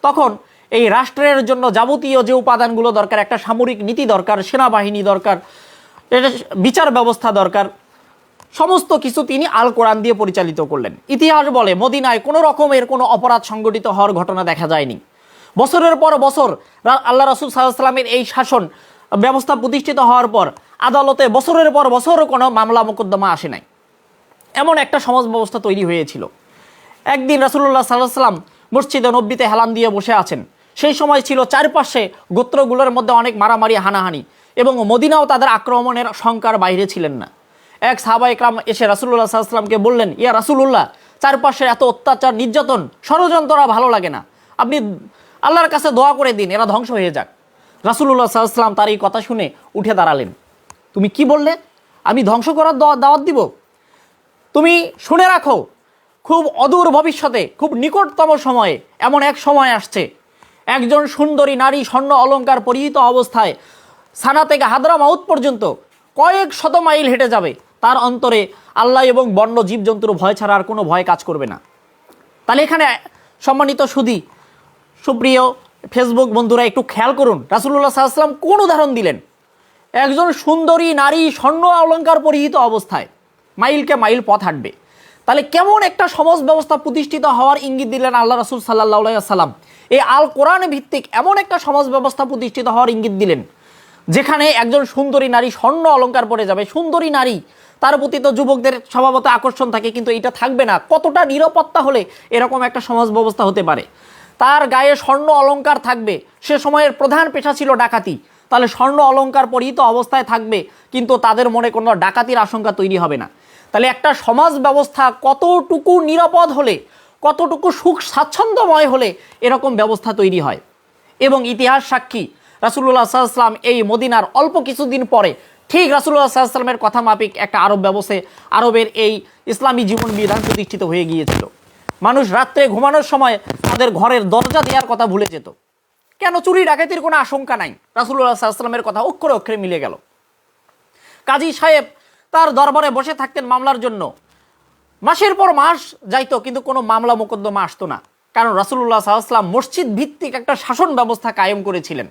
তখন এই রাষ্ট্রের জন্য যাবতীয় যে উপাদানগুলো দরকার, একটা সামরিক নীতি দরকার, সেনাবাহিনী দরকার, বিচার ব্যবস্থা দরকার, সমস্ত কিছু তিনি আল কোরআন দিয়ে পরিচালিত করলেন। ইতিহাস বলে মদিনায় কোনো রকমের কোনো অপরাধ সংগঠিত হওয়ার ঘটনা দেখা যায়নি। বছরের পর বছর আল্লাহ রাসূল সাল্লাল্লাহু আলাইহি সাল্লামের এই শাসন ব্যবস্থা প্রতিষ্ঠিত হওয়ার পর আদালতে বছরের পর বছর কোনো মামলা মোকদ্দমা আসে নাই, এমন একটা সমাজ ব্যবস্থা তৈরি হয়েছিল। একদিন রাসূলুল্লাহ সাল্লাল্লাহু আলাইহি ওয়াসাল্লাম মসজিদে নববীতে হেলান দিয়ে বসে আছেন। সেই সময় ছিল চারপাশে গোত্রগুলোর মধ্যে অনেক মারামারি হানাহানি, এবং মদিনাও তাদের আক্রমণের শঙ্কার বাইরে ছিলেন না। এক সাহাবা ইকরাম এসে রাসূলুল্লাহ সাল্লাল্লাহু আলাইহি ওয়াসাল্লামকে বললেন, ইয়া রাসূলুল্লাহ, চারপাশে এত অত্যাচার নির্যাতন ষড়যন্ত্ররা ভালো লাগে না, আপনি আল্লাহর কাছে দোয়া করে দিন এরা ধ্বংস হয়ে যাক। রাসূলুল্লাহ সাল্লাল্লাহু আলাইহি ওয়াসাল্লাম তার এই কথা শুনে উঠে দাঁড়ালেন। তুমি কি বললে? আমি ধ্বংস করার দাওয়াত দিব? তুমি শুনে রাখো, খুব অদূর ভবিষ্যতে, খুব নিকটতম সময়ে এমন এক সময় আসছে, একজন সুন্দরী নারী স্বর্ণ অলংকার পরিহিত অবস্থায় সানা থেকে হাদরামাউত পর্যন্ত কয়েক শত মাইল হেঁটে যাবে, তার অন্তরে আল্লাহ এবং বন্য জীবজন্তুর ভয় ছাড়া আর কোনো ভয় কাজ করবে না। তাহলে এখানে সম্মানিত সুধী, সুপ্রিয় ফেসবুক বন্ধুরা, একটু খেয়াল করুন রাসূলুল্লাহ সাল্লাল্লাহু আলাইহি ওয়াসাল্লাম কোন উদাহরণ দিলেন। একজন সুন্দরী নারী স্বর্ণ অলংকার পরিহিত অবস্থায় মাইলকে মাইল পথ হাঁটবে। তাহলে কেমন একটা সমাজ ব্যবস্থা প্রতিষ্ঠিত হওয়ার ইঙ্গিত দিলেন আল্লাহ রাসূল সাল্লাল্লাহু আলাইহি ওয়াসাল্লাম। এই আল কোরআন ভিত্তিক এমন একটা সমাজ ব্যবস্থা প্রতিষ্ঠিত হওয়ার ইঙ্গিত দিলেন, যেখানে একজন সুন্দরী নারী স্বর্ণ অলংকার পরে যাবে। সুন্দরী নারী, তার প্রতি তো যুবকদের স্বভাবত আকর্ষণ থাকে, কিন্তু এটা থাকবে না। কতটা নিরাপত্তা হলে এরকম একটা সমাজ ব্যবস্থা হতে পারে? তার গায়ে স্বর্ণ অলংকার থাকবে। সে সময়ের প্রধান পেশা ছিল ডাকাতি, তাহলে স্বর্ণ অলংকার পরিহিত অবস্থায় থাকবে, কিন্তু তাদের মনে কোনো ডাকাতির আশঙ্কা তৈরি হবে না। তাহলে একটা সমাজ ব্যবস্থা কতটুকু নিরাপদ হলে, কতটুকু সুখ স্বাচ্ছন্দ্যময় হলে এরকম ব্যবস্থা তৈরি হয়। এবং ইতিহাস সাক্ষী, রাসূলুল্লাহ সাল্লাল্লাহু আলাইহি ওয়াসাল্লাম এই মদিনার অল্প কিছুদিন পরে ঠিক রাসূলুল্লাহ সাল্লাল্লাহু আলাইহি ওয়াসাল্লামের কথা মাফিক একটা আরব ব্যবস্থায় আরবের এই ইসলামী জীবন বিধান প্রতিষ্ঠিত হয়ে গিয়েছিল। মানুষ রাত্রে ঘুমানোর সময় তাদের ঘরের দরজা দেওয়ার কথা ভুলে যেত। কেন? চুরি ডাকাতির কোনো আশঙ্কা নাই। রাসূলুল্লাহ সাল্লাল্লাহু আলাইহি ওয়াসাল্লামের কথা অক্ষরে অক্ষরে মিলে গেল। কাজী সাহেব তার দরবারে বসে থাকতেন মামলার জন্য, মাসের পর মাস যাইতো, কিন্তু কোনো মামলা মোকদ্দমা আসতো না। কারণ রাসূলুল্লাহ সাল্লাল্লাহু আলাইহি ওয়াসাল্লাম মসজিদ ভিত্তিক একটা শাসন ব্যবস্থা কায়েম করেছিলেন,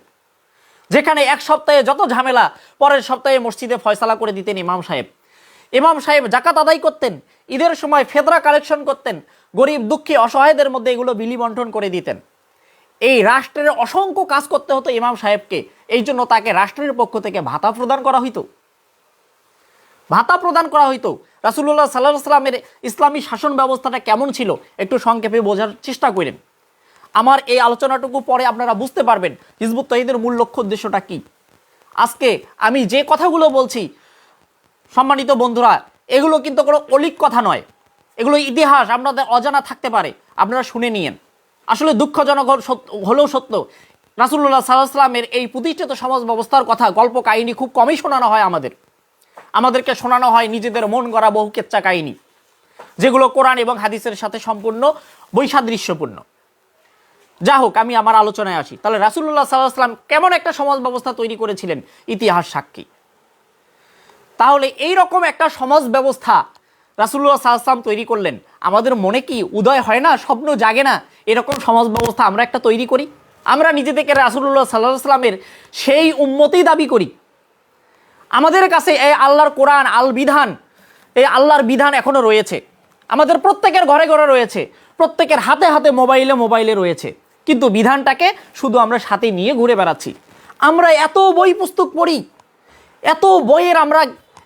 যেখানে এক সপ্তাহে যত ঝামেলা পরের সপ্তাহে মসজিদে ফয়সালা করে দিতেন ইমাম সাহেব। ইমাম সাহেব জাকাত আদায় করতেন, ঈদের সময় ফেতরা কালেকশন করতেন, গরিব দুঃখী অসহায়দের মধ্যে এগুলো বিলি বন্টন করে দিতেন। এই রাষ্ট্রের অসংখ্য কাজ করতে হতো ইমাম সাহেবকে, এই জন্য তাকে রাষ্ট্রের পক্ষ থেকে ভাতা প্রদান করা হইতো। রাসূলুল্লাহ সাল্লাল্লাহু আলাইহি ওয়াসাল্লামের ইসলামী শাসন ব্যবস্থাটা কেমন ছিল একটু সংক্ষেপে বোঝার চেষ্টা করেন। আমার এই আলোচনাটুকু পরে আপনারা বুঝতে পারবেন হিজবুত তৌহিদের মূল লক্ষ্য উদ্দেশ্যটা কি। আজকে আমি যে কথাগুলো বলছি সম্মানিত বন্ধুরা, এগুলো কিন্তু কোনো অলিক কথা নয়, এগুলো ইতিহাস, আপনাদের অজানা থাকতে পারে, আপনারা শুনে নিয়েন। আসলে দুঃখজনক হলেও সত্য, রাসূলুল্লাহ সাল্লাল্লাহু আলাইহি ওয়াসাল্লামের এই প্রতিষ্ঠিত সমাজ ব্যবস্থার কথা, গল্প কাহিনী খুব কমই শোনানো হয়। আমাদেরকে শোনানো হয় নিজেদের মন গড়া বহু কেচ্চা কাহিনী, যেগুলো কোরআন এবং হাদিসের সাথে সম্পূর্ণ বৈসাদৃশ্যপূর্ণ। যা হোক, আমি আমার আলোচনায় আসি। তাহলে রাসূলুল্লাহ সাল্লাল্লাহু আলাইহি ওয়াসাল্লাম কেমন একটা সমাজ ব্যবস্থা তৈরি করেছিলেন, ইতিহাস সাক্ষী। তাহলে এই রকম একটা সমাজ ব্যবস্থা রাসূলুল্লাহ সাল্লাল্লাহু আলাইহি ওয়াসাল্লাম তৈরি করলেন, আমাদের মনে কি উদয় হয় না, স্বপ্ন জাগে না এরকম সমাজ ব্যবস্থা আমরা একটা তৈরি করি? আমরা নিজেদেরকে রাসূলুল্লাহ সাল্লাল্লাহু আলাইহি ওয়াসাল্লামের সেই উম্মতি দাবি করি। আমাদের কাছে এই আল্লাহর কোরআন এই আল্লাহর বিধান এখনো রয়েছে, আমাদের প্রত্যেকের ঘরে ঘরে রয়েছে, প্রত্যেকের হাতে হাতে মোবাইলে রয়েছে, কিন্তু বিধানটাকে শুধু আমরা সাথে নিয়ে ঘুরে বেড়াচ্ছি। আমরা এত বই পুস্তক পড়ি, এত বইয়ের আমরা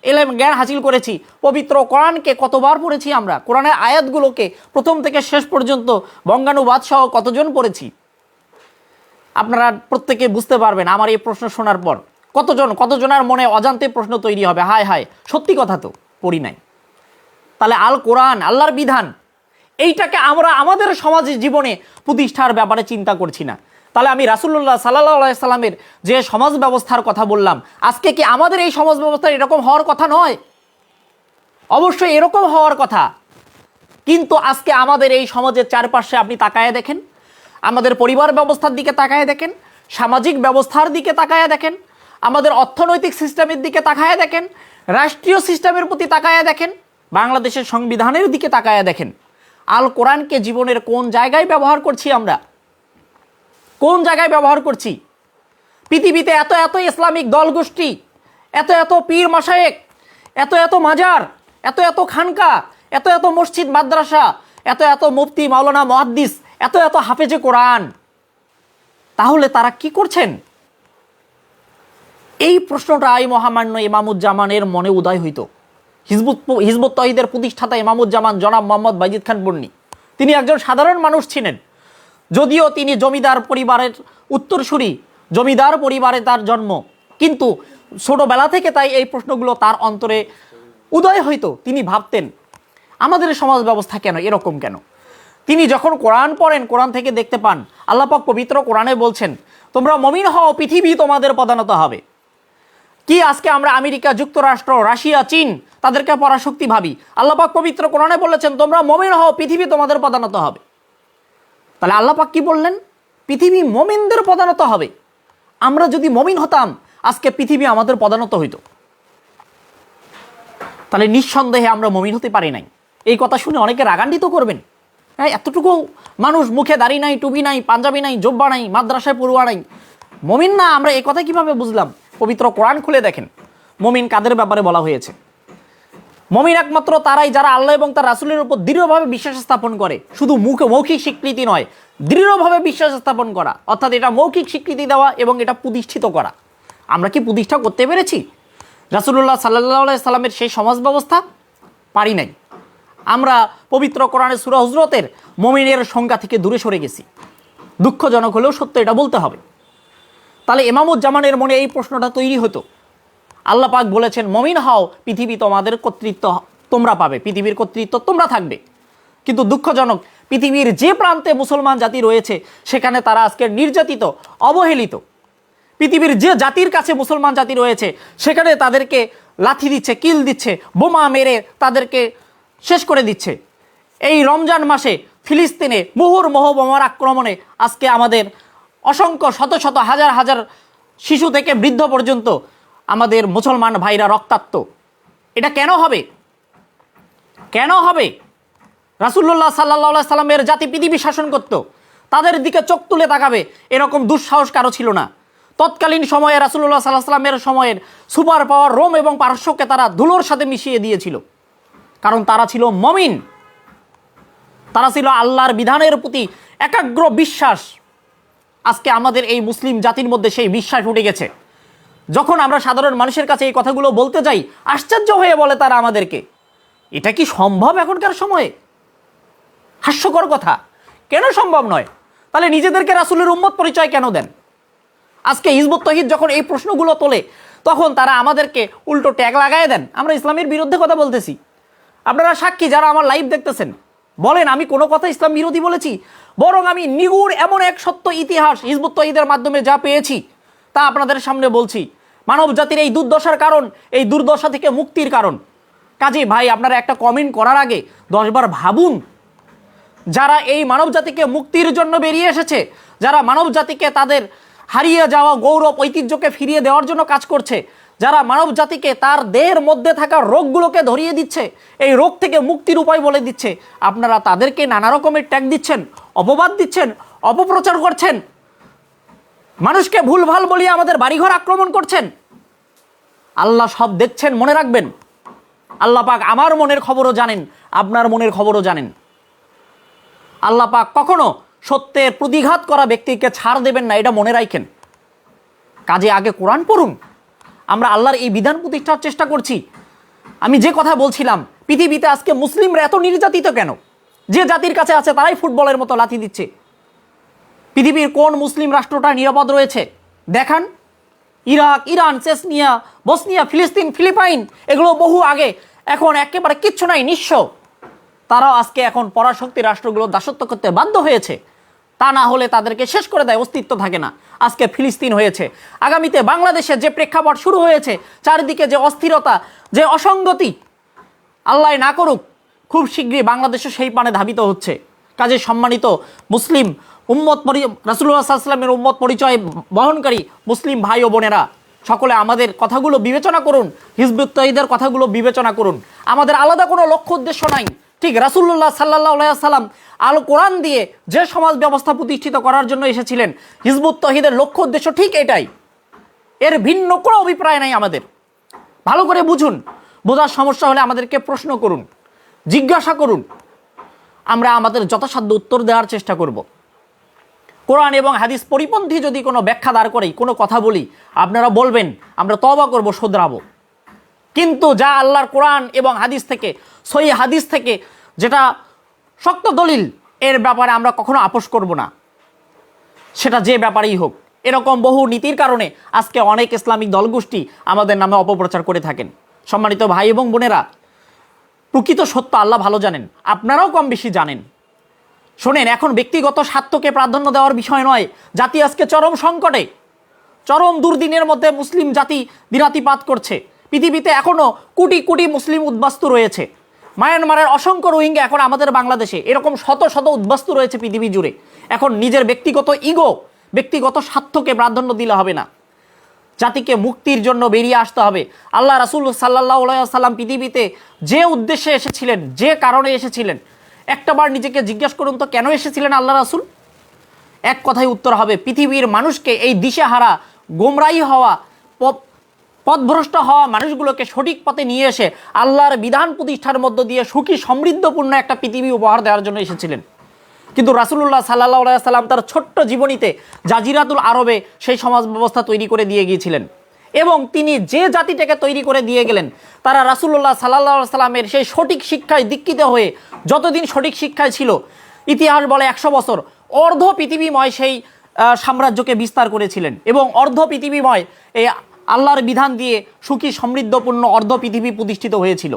এলেম জ্ঞান হাসিল করেছি, পবিত্র কোরআনকে কতবার পড়েছি আমরা, কোরআনের আয়াতগুলোকে প্রথম থেকে শেষ পর্যন্ত বঙ্গানুবাদ সহ কতজন পড়েছি। আপনারা প্রত্যেকে বুঝতে পারবেন আমার এই প্রশ্ন শোনার পর কতজনের মনে অজান্তে প্রশ্ন তৈরি হবে, হায় হায়, সত্যি কথা তো পড়ি নাই। তাহলে আল কোরআন, আল্লাহর বিধান, এইটাকে আমরা আমাদের সমাজের জীবনে প্রতিষ্ঠার ব্যাপারে চিন্তা করছি না। তাহলে আমি রাসূলুল্লাহ সাল্লাল্লাহু আলাইহি সাল্লামের যে সমাজ ব্যবস্থার কথা বললাম, আজকে কি আমাদের এই সমাজ ব্যবস্থা এরকম হওয়ার কথা নয়? অবশ্যই এরকম হওয়ার কথা, কিন্তু আজকে আমাদের এই সমাজের চারপাশে আপনি তাকায় দেখেন, আমাদের পরিবার ব্যবস্থার দিকে তাকায় দেখেন, সামাজিক ব্যবস্থার দিকে তাকায় দেখেন, আমাদের অর্থনৈতিক সিস্টেমের দিকে তাকায় দেখেন, রাষ্ট্রীয় সিস্টেমের প্রতি তাকায় দেখেন, বাংলাদেশের সংবিধানের দিকে তাকায় দেখেন। আল কোরআনকে জীবনের কোন জায়গায় ব্যবহার করছি আমরা? কোন জায়গায় ব্যবহার করছি? পৃথিবীতে এত এত ইসলামিক দল গোষ্ঠী, এত এত পীর মাশায়েখ, এত এত মাজার, এত এত খানকা, এত এত মসজিদ মাদ্রাসা, এত এত মুফতি মাওলানা মুহাদ্দিস, এত এত হাফেজে কোরআন, তাহলে তারা কি করছেন? এই প্রশ্নটাই মহামান্য ইমামুজ্জামানের মনে উদয় হইত। হিজবুত তহিদের প্রতিষ্ঠাতা ইমামুজ্জামান জনাব মোহাম্মদ বাইজিদ খান বন্নি, তিনি একজন সাধারণ মানুষ ছিলেন, যদিও তিনি জমিদার পরিবারের উত্তরসূরি, জমিদার পরিবারে তার জন্ম, কিন্তু ছোটবেলা থেকে তাই এই প্রশ্নগুলো তার অন্তরে উদয় হইতো। তিনি ভাবতেন আমাদের সমাজ ব্যবস্থা কেন এরকম কেন। তিনি যখন কোরআন পড়েন, কোরআন থেকে দেখতে পান আল্লাহ পাক পবিত্র কোরআনে বলছেন, তোমরা মুমিন হও, পৃথিবী তোমাদের প্রধানত হবে। কি আজকে আমরা আমেরিকা যুক্তরাষ্ট্র, রাশিয়া, চীন তাদেরকে পরাশক্তি ভাবি? আল্লাহ পাক পবিত্র কোরআনে বলেছেন তোমরা মুমিন হও, পৃথিবী তোমাদের প্রধানত হবে। তাহলে আল্লাহ পাক কি বললেন? পৃথিবী মুমিনদের প্রধানত হবে। আমরা যদি মুমিন হতাম আজকে পৃথিবী আমাদের প্রধানত হইতো। তাহলে নিঃসন্দেহে আমরা মুমিন হতে পারি নাই। এই কথা শুনে অনেকে রাগান্বিত করবেন, হ্যাঁ এতটুকু মানুষ, মুখে দাড়ি নাই, টুপি নাই, পাঞ্জাবি নাই, জব্বা নাই, মাদ্রাসায় পড়ুয়া নাই, মুমিন না। আমরা এই কথা কিভাবে বুঝলাম? পবিত্র কোরআন খুলে দেখেন মুমিন কাদের ব্যাপারে বলা হয়েছে। মুমিন একমাত্র তারাই যারা আল্লাহ এবং তার রাসূলের উপর দৃঢ়ভাবে বিশ্বাস স্থাপন করে। শুধু মৌখিক স্বীকৃতি নয়, দৃঢ়ভাবে বিশ্বাস স্থাপন করা, অর্থাৎ এটা মৌখিক স্বীকৃতি দেওয়া এবং এটা প্রতিষ্ঠিত করা। আমরা কি প্রতিষ্ঠা করতে পেরেছি রাসূলুল্লাহ সাল্লাল্লাহু আলাইহি সাল্লামের সেই সমাজ ব্যবস্থা? পারি নাই। আমরা পবিত্র কোরআনের সূরা হুজরাতের মুমিনের সংজ্ঞা থেকে দূরে সরে গেছি। দুঃখজনক হলেও সত্য, এটা বলতে হবে। তাহলে ইমামুজ্জামানের মনে এই প্রশ্নটা তৈরি হতো। আল্লাহ পাক বলেছেন মুমিন হও, পৃথিবী তোমাদের কর্তৃত্ব তোমরা পাবে, পৃথিবীর কর্তৃত্ব তোমরা থাকবে। কিন্তু দুঃখজনক, পৃথিবীর যে প্রান্তে মুসলমান জাতি রয়েছে সেখানে তারা আজকে নির্যাতিত, অবহেলিত। পৃথিবীর যে জাতির কাছে মুসলমান জাতি রয়েছে সেখানে তাদেরকে লাথি দিচ্ছে, কিল দিচ্ছে, বোমা মেরে তাদেরকে শেষ করে দিচ্ছে। এই রমজান মাসে ফিলিস্তিনে মুহুর্মুহু বোমার আক্রমণে আজকে আমাদের অসংখ্য শত শত হাজার হাজার শিশু থেকে বৃদ্ধ পর্যন্ত আমাদের মুসলমান ভাইরা রক্তাক্ত। এটা কেন হবে? কেন হবে? রাসূলুল্লাহ সাল্লাল্লাহু আলাইহি সাল্লামের জাতি পৃথিবী শাসন করত, তাদের দিকে চোখ তুলে তাকাবে এরকম দুঃসাহস কারো ছিল না। তৎকালীন সময়ে রাসূলুল্লাহ সাল্লাল্লাহু আলাইহি সাল্লামের সময়ের সুপার পাওয়ার রোম এবং পারস্যকে তারা ধুলোর সাথে মিশিয়ে দিয়েছিল, কারণ তারা ছিল মুমিন। তারা ছিল আল্লাহর বিধানের প্রতি একাগ্র বিশ্বাস। আজকে আমাদের এই মুসলিম জাতির মধ্যে সেই বিশ্বাস উঠে গেছে। যখন আমরা সাধারণ মানুষের কাছে এই কথাগুলো বলতে যাই, আশ্চর্য হয়ে বলে তারা আমাদেরকে, এটা কি সম্ভব এখনকার সময়ে? হাস্যকর কথা। কেন সম্ভব নয়? তাহলে নিজেদেরকে রাসূলের উম্মত পরিচয় কেন দেন? আজকে হিজবুত তহিদ যখন এই প্রশ্নগুলো তোলে তখন তারা আমাদেরকে উল্টো ট্যাগ লাগায় দেন আমরা ইসলামের বিরুদ্ধে কথা বলতেছি। আপনারা সাক্ষী যারা আমার লাইভ দেখতেছেন, বলেন আমি কোনো কথা ইসলাম বিরোধী বলেছি? বরং আমি নিগুড় এমন এক সত্য ইতিহাস হিজবুত তহিদের মাধ্যমে যা পেয়েছি তা আপনাদের সামনে বলছি। মানব জাতির এই দুর্দশার কারণ, এই দুর্দশা থেকে মুক্তির কারণ। কাজী ভাই আপনারা একটা কমেন্ট করার আগে 10 বার ভাবুন। যারা এই মানব জাতিকে মুক্তির জন্য বেরিয়ে এসেছে, যারা মানব জাতিকে তাদের হারিয়ে যাওয়া গৌরব ঐতিহ্যকে ফিরিয়ে দেওয়ার জন্য কাজ করছে, যারা মানব জাতিকে তার দেহের মধ্যে থাকা রোগগুলোকে ধরিয়ে দিচ্ছে, এই রোগ থেকে মুক্তির উপায় বলে দিচ্ছে, আপনারা তাদেরকে নানা রকমের ট্যাগ দিচ্ছেন, অপবাদ দিচ্ছেন, অপপ্রচার করছেন, মানুষকে ভুলভাল বলিয়ে আমাদের বাড়িঘর আক্রমণ করছেন। আল্লাহ সব দেখছেন, মনে রাখবেন। আল্লাহ পাক আমার মনের খবরও জানেন, আপনার মনের খবরও জানেন। আল্লাহ পাক কখনো সত্যের প্রতিঘাত করা ব্যক্তিকে ছাড় দেবেন না, এটা মনে রাখেন। কাজে আগে কোরআন পড়ুন। আমরা আল্লাহর এই বিধান প্রতিষ্ঠার চেষ্টা করছি। আমি যে কথা বলছিলাম, পৃথিবীতে আজকে মুসলিমরা এত নির্যাতিত কেন? যে জাতির কাছে আছে তারাই ফুটবলের মতো লাথি দিচ্ছে। পৃথিবীর কোন মুসলিম রাষ্ট্রটা নিরাপদ রয়েছে দেখান। ইরাক, ইরান, চেচনিয়া, বসনিয়া, ফিলিস্তিন, ফিলিপাইন এগুলো বহু আগে, এখন একেবারে কিচ্ছু নাই, নিঃস্ব। তারাও আজকে এখন পরাশক্তি রাষ্ট্রগুলো দাসত্ব করতে বাধ্য হয়েছে। তা না হলে তাদেরকে শেষ করে দেয়, অস্তিত্ব থাকে না। আজকে ফিলিস্তিন হয়েছে, আগামীতে বাংলাদেশে যে প্রেক্ষাপট শুরু হয়েছে, চারিদিকে যে অস্থিরতা, যে অসঙ্গতি, আল্লাহ না করুক খুব শীঘ্রই বাংলাদেশও সেই পানে ধাবিত হচ্ছে। কাজে সম্মানিত মুসলিম উম্মত, রাসূলুল্লাহ সাল্লাল্লাহু আলাইহি ওয়াসাল্লামের উম্মত পরিচয় বহনকারী মুসলিম ভাই ও বোনেরা, সকলে আমাদের কথাগুলো বিবেচনা করুন, হিজবুত তহিদের কথাগুলো বিবেচনা করুন। আমাদের আলাদা কোনো লক্ষ্য উদ্দেশ্য নাই। ঠিক রাসূলুল্লাহ সাল্লাল্লাহু আলাইহি ওয়াসাল্লাম আল কোরআন দিয়ে যে সমাজ ব্যবস্থা প্রতিষ্ঠিত করার জন্য এসেছিলেন, হিজবুত তহিদের লক্ষ্য উদ্দেশ্য ঠিক এটাই। এর ভিন্ন কোনো অভিপ্রায় নাই আমাদের। ভালো করে বুঝুন। বোঝার সমস্যা হলে আমাদেরকে প্রশ্ন করুন, জিজ্ঞাসা করুন, আমরা আমাদের যথাসাধ্য উত্তর দেওয়ার চেষ্টা করব। কোরআন এবং হাদিস পরিপন্থী যদি কোনো ব্যাখ্যা দাঁড় করি, কোনো কথা বলি, আপনারা বলবেন আমরা তওবা করব, শুধরাবো। কিন্তু যা আল্লাহর কোরআন এবং হাদিস থেকে, সহিহ হাদিস থেকে যেটা শক্ত দলিল, এর ব্যাপারে আমরা কখনো আপোষ করব না, সেটা যে ব্যাপারেই হোক। এরকম বহু নীতির কারণে আজকে অনেক ইসলামিক দলগোষ্ঠী আমাদের নামে অপপ্রচার করে থাকেন। সম্মানিত ভাই এবং বোনেরা, প্রকৃত সত্য আল্লাহ ভালো জানেন, আপনারাও কম বেশি জানেন। শোনেন, এখন ব্যক্তিগত স্বার্থকে প্রাধান্য দেওয়ার বিষয় নয়। জাতি আজকে চরম সংকটে, চরম দুর্দিনের মধ্যে মুসলিম জাতি দিনাতিপাত করছে। পৃথিবীতে এখনও কোটি কোটি মুসলিম উদ্বাস্তু রয়েছে। মায়ানমারের অসংখ্য রোহিঙ্গা এখন আমাদের বাংলাদেশে, এরকম শত শত উদ্বাস্তু রয়েছে পৃথিবী জুড়ে। এখন নিজের ব্যক্তিগত ইগো, ব্যক্তিগত স্বার্থকে প্রাধান্য দিলে হবে না, জাতিকে মুক্তির জন্য বেরিয়ে আসতে হবে। আল্লাহ রাসূল সাল্লাল্লাহু আলাইহি ওয়াসাল্লাম পৃথিবীতে যে উদ্দেশ্যে এসেছিলেন, যে কারণে এসেছিলেন, একটাবার নিজেকে জিজ্ঞেস করুন তো কেন এসেছিলেন আল্লাহ রাসূল? এক কথাই উত্তর হবে, পৃথিবীর মানুষকে, এই দিশেহারা, গোমরাহী হওয়া, পথভ্রষ্ট হওয়া মানুষগুলোকে সঠিক পথে নিয়ে এসে আল্লাহর বিধান প্রতিষ্ঠার মধ্য দিয়ে সুখী সমৃদ্ধপূর্ণ একটা পৃথিবী উপহার দেওয়ার জন্য এসেছিলেন। কিন্তু রাসূলুল্লাহ সাল্লাল্লাহু আলাইহি ওয়াসাল্লাম তার ছোট্ট জীবনীতে জাজিরাতুল আরবে সেই সমাজ ব্যবস্থা তৈরি করে দিয়ে গিয়েছিলেন। এবং তিনি যে জাতিটাকে তৈরি করে দিয়ে গেলেন, তারা রাসূলুল্লাহ সাল্লাল্লাহু আলাইহি ওয়াসাল্লামের সেই সঠিক শিক্ষায় দীক্ষিত হয়ে যতদিন সঠিক শিক্ষায় ছিল, ইতিহাস বলে 100 বছর অর্ধ পৃথিবীময় সেই সাম্রাজ্যকে বিস্তার করেছিলেন। এবং অর্ধ পৃথিবীময় এই আল্লাহর বিধান দিয়ে সুখী সমৃদ্ধপূর্ণ অর্ধ পৃথিবী প্রতিষ্ঠিত হয়েছিল।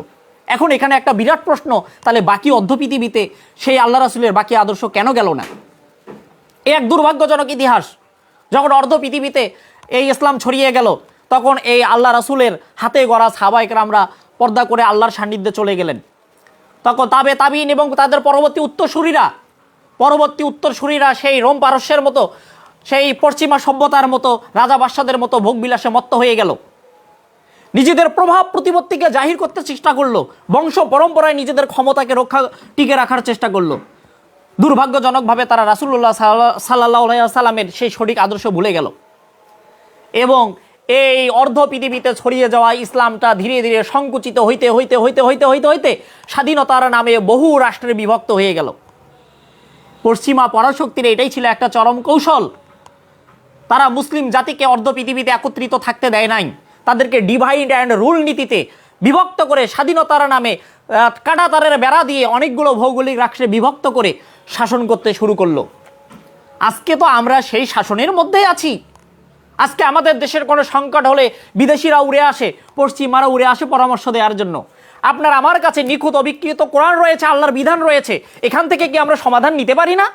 এখন এখানে একটা বিরাট প্রশ্ন, তাহলে বাকি অর্ধ পৃথিবীতে সেই আল্লাহ রাসূলের বাকি আদর্শ কেন গেল না? এক দুর্ভাগ্যজনক ইতিহাস। যখন অর্ধ পৃথিবীতে এই ইসলাম ছড়িয়ে গেল, তখন এই আল্লাহ রাসূলের হাতে গড়া সাহাবায়ে কেরামরা পর্দা করে আল্লাহর সান্নিধ্যে চলে গেলেন। তখন তাবিঈন এবং তাদের পরবর্তী উত্তরসূরিরা সেই রোম পারস্যের মতো, সেই পশ্চিমা সভ্যতার মতো, রাজা বাদশাদের মতো ভোগবিলাসে মত্ত হয়ে গেল। নিজেদের প্রভাব প্রতিপত্তিকে জাহির করতে চেষ্টা করলো, বংশ পরম্পরায় নিজেদের ক্ষমতাকে টিকে রাখার চেষ্টা করলো। দুর্ভাগ্যজনকভাবে তারা রাসূলুল্লাহ সাল্লাল্লাহু আলাইহি ওয়াসাল্লামের সেই সঠিক আদর্শ ভুলে গেল। এবং এই অর্ধ পৃথিবীতে ছড়িয়ে যাওয়া ইসলামটা ধীরে ধীরে সংকুচিত হইতে হইতে হইতে হইতে হইতে হইতে স্বাধীনতার নামে বহু রাষ্ট্রে বিভক্ত হয়ে গেল। পশ্চিমা পরাশক্তির এটাই ছিল একটা চরম কৌশল। তারা মুসলিম জাতিকে অর্ধ পৃথিবীতে একত্রিত থাকতে দেয় নাই, তাদেরকে ডিভাইড অ্যান্ড রুল নীতিতে বিভক্ত করে, স্বাধীনতার নামে কাঁটাতারের বেড়া দিয়ে অনেকগুলো ভৌগোলিক রাষ্ট্রে বিভক্ত করে শাসন করতে শুরু করলো। আজকে তো আমরা সেই শাসনের মধ্যেই আছি। আজকে আমাদের দেশের কোনো সংকট হলে বিদেশিরা উড়ে আসে, পশ্চিমারা উড়ে আসে পরামর্শ দেওয়ার জন্য। আপনার আমার কাছে নিখুঁত অবিকৃত কোরআন রয়েছে, আল্লাহর বিধান রয়েছে, এখান থেকে কি আমরা সমাধান নিতে পারি না?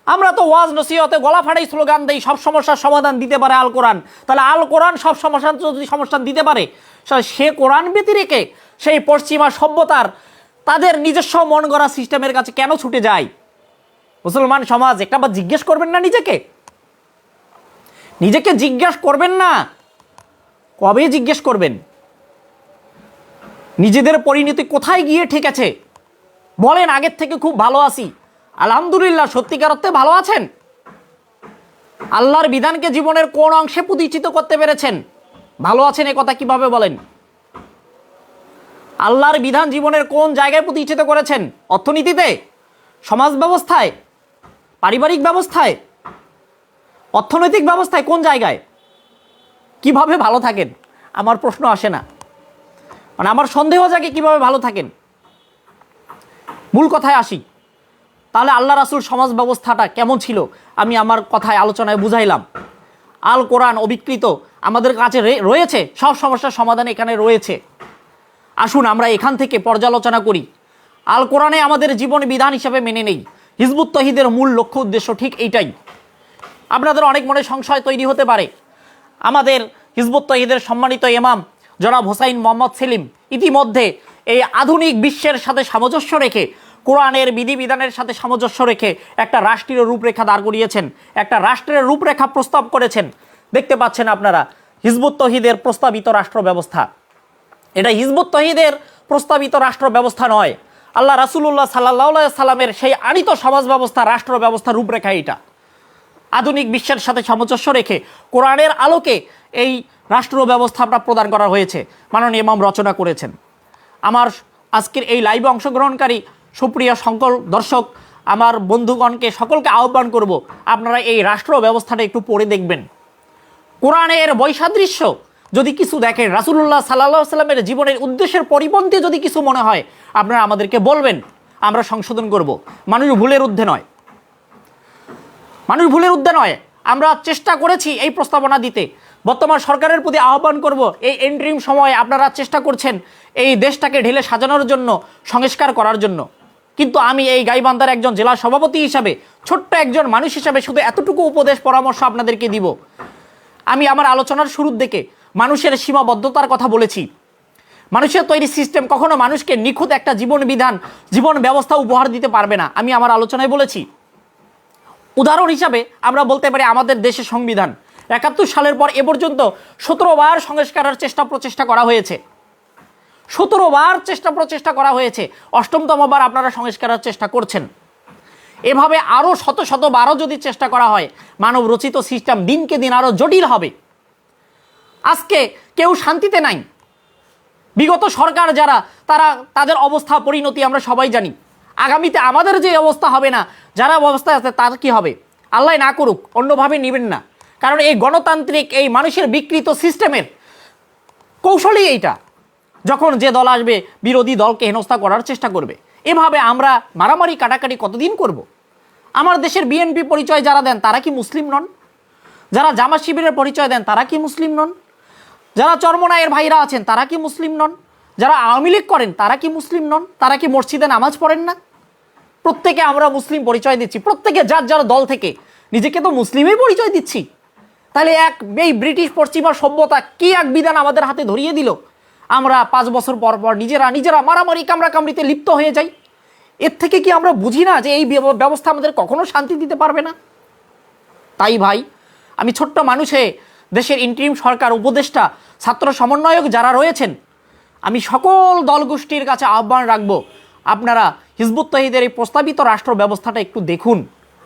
আমরা তো ওয়াজ নসিহতে গলা ফাটাই স্লোগান দেই, সব সমস্যার সমাধান দিতে পারে আল কোরআন। তাহলে আল কোরআন সব সমস্যার যদি সমাধান দিতে পারে, সে কোরআন ব্যতিরেকে সেই পশ্চিমা সভ্যতার তাদের নিজস্ব মন গড়া সিস্টেমের কাছে কেন ছুটে যায়? মুসলমান সমাজ একটাবার জিজ্ঞেস করবেন না নিজেকে? জিজ্ঞেস করবেন না? কবে জিজ্ঞেস করবেন? নিজেদের পরিণতি কোথায় গিয়ে ঠেকেছে বলেন। আগের থেকে খুব ভালো আছি, আলহামদুলিল্লাহ। সত্যিকার অর্থে ভালো আছেন? আল্লাহর বিধানকে জীবনের কোন অংশে প্রতিষ্ঠিত করতে পেরেছেন? ভালো আছেন এ কথা কিভাবে বলেন? আল্লাহর বিধান জীবনের কোন জায়গায় প্রতিষ্ঠিত করেছেন? অর্থনীতিতে, সমাজ ব্যবস্থায়, পারিবারিক ব্যবস্থায়, অর্থনৈতিক ব্যবস্থায়, কোন জায়গায়? কিভাবে ভালো থাকেন? আমার প্রশ্ন আসে না, মানে আমার সন্দেহ জাগে কিভাবে ভালো থাকেন। মূল কথায় আসি, তাহলে আল্লাহ রাসূল সমাজ ব্যবস্থাটা কেমন ছিল আমি আমার কথায় আলোচনায় বুঝাইলাম। আল কোরআন অবিকৃত আমাদের কাছে রয়েছে, সব সমস্যার সমাধান এখানে রয়েছে। আসুন আমরা এখান থেকে পর্যালোচনা করি, আল কোরআনে আমাদের জীবন বিধান হিসেবে মেনে নেই। হিজবুত তৌহিদের মূল লক্ষ্য উদ্দেশ্য ঠিক এইটাই। আপনাদের অনেক মনে সংশয় তৈরি হতে পারে, আমাদের হিজবুত তৌহিদের সম্মানিত ইমাম জনাব হোসাইন মোহাম্মদ সেলিম ইতিমধ্যে এই আধুনিক বিশ্বের সাথে সামঞ্জস্য রেখে, কোরআনের বিধিবিধানের সাথে সামঞ্জস্য রেখে একটা রাষ্ট্রীয় রূপরেখা দাঁড় করিয়েছেন, একটা রাষ্ট্রের রূপরেখা প্রস্তাব করেছেন। দেখতে পাচ্ছেন আপনারা হিজবুত তৌহিদের প্রস্তাবিত রাষ্ট্র ব্যবস্থা। এটা হিজবুত তৌহিদের প্রস্তাবিত রাষ্ট্র ব্যবস্থা নয়, আল্লাহ রাসূলুল্লাহ সাল্লাল্লাহু আলাইহি সাল্লামের সেই আনিত সমাজ ব্যবস্থা, রাষ্ট্র ব্যবস্থা রূপরেখা এটা। আধুনিক বিশ্বের সাথে সামঞ্জস্য রেখে কোরআনের আলোকে এই রাষ্ট্র ব্যবস্থাটা প্রদান করা হয়েছে, মাননীয় ইমাম রচনা করেছেন। আমার আজকের এই লাইভে অংশগ্রহণকারী সুপ্রিয় সকল দর্শক আমার বন্ধুগণকে সকলকে আহ্বান করব, আপনারা এই রাষ্ট্র ব্যবস্থাটা একটু পড়ে দেখবেন। কোরআনের বৈসাদৃশ্য যদি কিছু দেখেন, রাসূলুল্লাহ সাল্লাল্লাহু আলাইহি সাল্লামের জীবনের উদ্দেশ্যের পরিপন্থী যদি কিছু মনে হয়, আপনারা আমাদেরকে বলবেন, আমরা সংশোধন করব। মানুষ ভুলের ঊর্ধ্বে নয়, মানুষ ভুলের ঊর্ধ্বে নয়। আমরা চেষ্টা করেছি এই প্রস্তাবনা দিতে। বর্তমান সরকারের প্রতি আহ্বান করব, এই এন্ট্রিম সময়ে আপনারা চেষ্টা করছেন এই দেশটাকে ঢেলে সাজানোর জন্য, সংস্কার করার জন্য। কিন্তু আমি এই গাইবান্ধার একজন জেলা সভাপতি হিসাবে, ছোট্ট একজন মানুষ হিসাবে শুধু এতটুকু উপদেশ পরামর্শ আপনাদেরকে দিব। আমি আমার আলোচনার শুরুর দিকে মানুষের সীমাবদ্ধতার কথা বলেছি। মানুষের তৈরি সিস্টেম কখনো মানুষকে নিখুঁত একটা জীবন বিধান, জীবন ব্যবস্থা উপহার দিতে পারবে না। আমি আমার আলোচনায় বলেছি, উদাহরণ হিসাবে আমরা বলতে পারি আমাদের দেশের সংবিধান ৭১ সালের পর এ পর্যন্ত ১৭ বার সংস্কারের প্রচেষ্টা করা হয়েছে। ১৭ বার প্রচেষ্টা করা হয়েছে। ৮ম বার আপনারা সংস্কারের চেষ্টা করছেন। এভাবে আরও শত শত বারও যদি চেষ্টা করা হয়, মানব রচিত সিস্টেম দিনকে দিন আরও জটিল হবে। আজকে কেউ শান্তিতে নাই। বিগত সরকার যারা, তাদের অবস্থা পরিণতি আমরা সবাই জানি। আগামীতে আমাদের যে অবস্থা হবে না, যারা অবস্থায় আছে তার কি হবে আল্লাহ না করুক, অন্যভাবে নেবেন না। কারণ এই গণতান্ত্রিক, এই মানুষের বিকৃত সিস্টেমের কৌশলই এইটা। যখন যে দল আসবে, বিরোধী দলকে হেনস্থা করার চেষ্টা করবে। এভাবে আমরা মারামারি কাটাকাটি কতদিন করব? আমার দেশের বিএনপি পরিচয় যারা দেন তারা কি মুসলিম নন? যারা জামাত শিবিরের পরিচয় দেন তারা কি মুসলিম নন? যারা চরমনায়ের ভাইরা আছেন তারা কি মুসলিম নন? যারা আওয়ামী লীগ করেন তারা কি মুসলিম নন? তারা কি মসজিদে নামাজ পড়েন না? প্রত্যেকে আমরা মুসলিম পরিচয় দিচ্ছি, প্রত্যেকে যার যার দল থেকে নিজেকে তো মুসলিমই পরিচয় দিচ্ছি। তাহলে এই ব্রিটিশ পশ্চিমা সভ্যতা কি এক বিধান আমাদের হাতে ধরিয়ে দিল, আমরা 5 বছর পর পর নিজেরা মারামারি কামড়াকামড়িতে লিপ্ত হয়ে যাই। এর থেকে কি আমরা বুঝি না যে এই ব্যবস্থা আমাদের কখনো শান্তি দিতে পারবে না? তাই ভাই, আমি ছোট্ট মানুষে দেশের ইন্টারিম সরকার, উপদেষ্টা, ছাত্র সমন্বয়ক যারা রয়েছেন, আমি সকল দলগোষ্ঠীর কাছে আহ্বান রাখব, আপনারা হিজবুত তহিদের এই প্রস্তাবিত রাষ্ট্র ব্যবস্থাটা একটু দেখুন।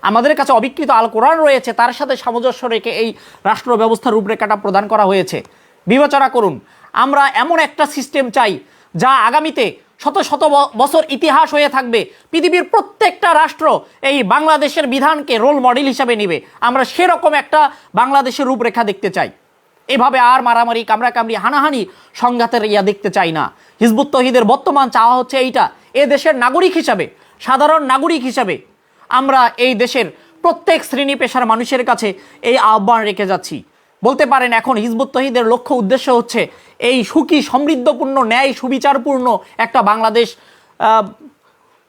আমাদের কাছে অবিকৃত আল কোরআন রয়েছে, তার সাথে সামঞ্জস্য রেখে এই রাষ্ট্র ব্যবস্থার রূপরেখাটা প্রদান করা হয়েছে। বিবেচনা করুন। আমরা এমন একটা সিস্টেম চাই যা আগামীতে শত শত বছর ইতিহাস হয়ে থাকবে। পৃথিবীর প্রত্যেকটা রাষ্ট্র এই বাংলাদেশের বিধানকে রোল মডেল হিসাবে নেবে। আমরা সেরকম একটা বাংলাদেশের রূপরেখা দেখতে চাই। এভাবে আর মারামারি, কামড়াকামড়ি, হানাহানি, সংঘাতের দেখতে চাই না। হিজবুত তহিদের বর্তমান চাওয়া হচ্ছে এইটা। এ দেশের নাগরিক হিসাবে, সাধারণ নাগরিক হিসাবে আমরা এই দেশের প্রত্যেক শ্রেণী পেশার মানুষের কাছে এই আহ্বান রেখে যাচ্ছি। বলতে পারেন এখন হিজবুত তহিদের লক্ষ্য উদ্দেশ্য হচ্ছে এই সুখী, সমৃদ্ধপূর্ণ, ন্যায়, সুবিচারপূর্ণ একটা বাংলাদেশ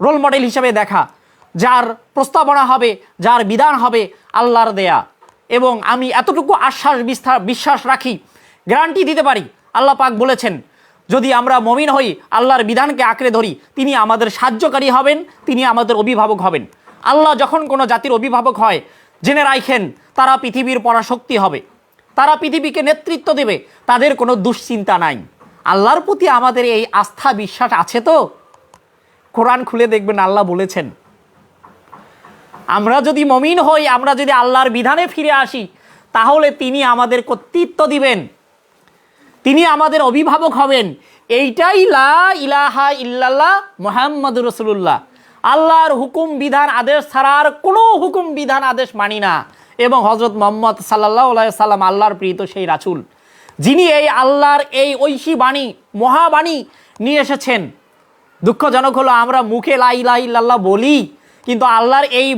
রোল মডেল হিসেবে দেখা, যার প্রস্তাবনা হবে, যার বিধান হবে আল্লাহর দেয়া। এবং আমি এতটুকু বিশ্বাস রাখি, গ্যারান্টি দিতে পারি, আল্লাহ পাক বলেছেন যদি আমরা মমিন হই, আল্লাহর বিধানকে আঁকড়ে ধরি, তিনি আমাদের সাহায্যকারী হবেন, তিনি আমাদের অভিভাবক হবেন। আল্লাহ যখন কোনো জাতির অভিভাবক হয়, জেনে রাখেন তারা পৃথিবীর পরাশক্তি হবে, তারা পৃথিবীকে নেতৃত্ব দেবে, তাদের কোনো দুশ্চিন্তা নাই। আল্লাহর প্রতি আমাদের এই আস্থা বিশ্বাস আছে তো? কোরআন খুলে দেখবেন, আল্লাহ বলেছেন আমরা যদি মমিন হই, আমরা যদি আল্লাহর বিধানে ফিরে আসি, তাহলে তিনি আমাদের কর্তৃত্ব দিবেন, তিনি আমাদের অভিভাবক হবেন। এইটাই লা ইলাহা ইল্লাল্লাহ মুহাম্মাদুর রাসূলুল্লাহ। আল্লাহর হুকুম বিধান আদেশ ছাড়া আর কোনো হুকুম বিধান আদেশ মানি না। এবং হযরত মুহাম্মদ সাল্লাল্লাহু আলাইহি সাল্লাম আল্লাহর প্রিয় সেই রাসূল, যিনি এই আল্লাহর এই ঐশী বাণী, মহাবাণী নিয়ে এসেছেন। দুঃখজনক হলো আমরা মুখে লা ইলাহা ইল্লাল্লাহ বলি, কিন্তু আল্লাহর এই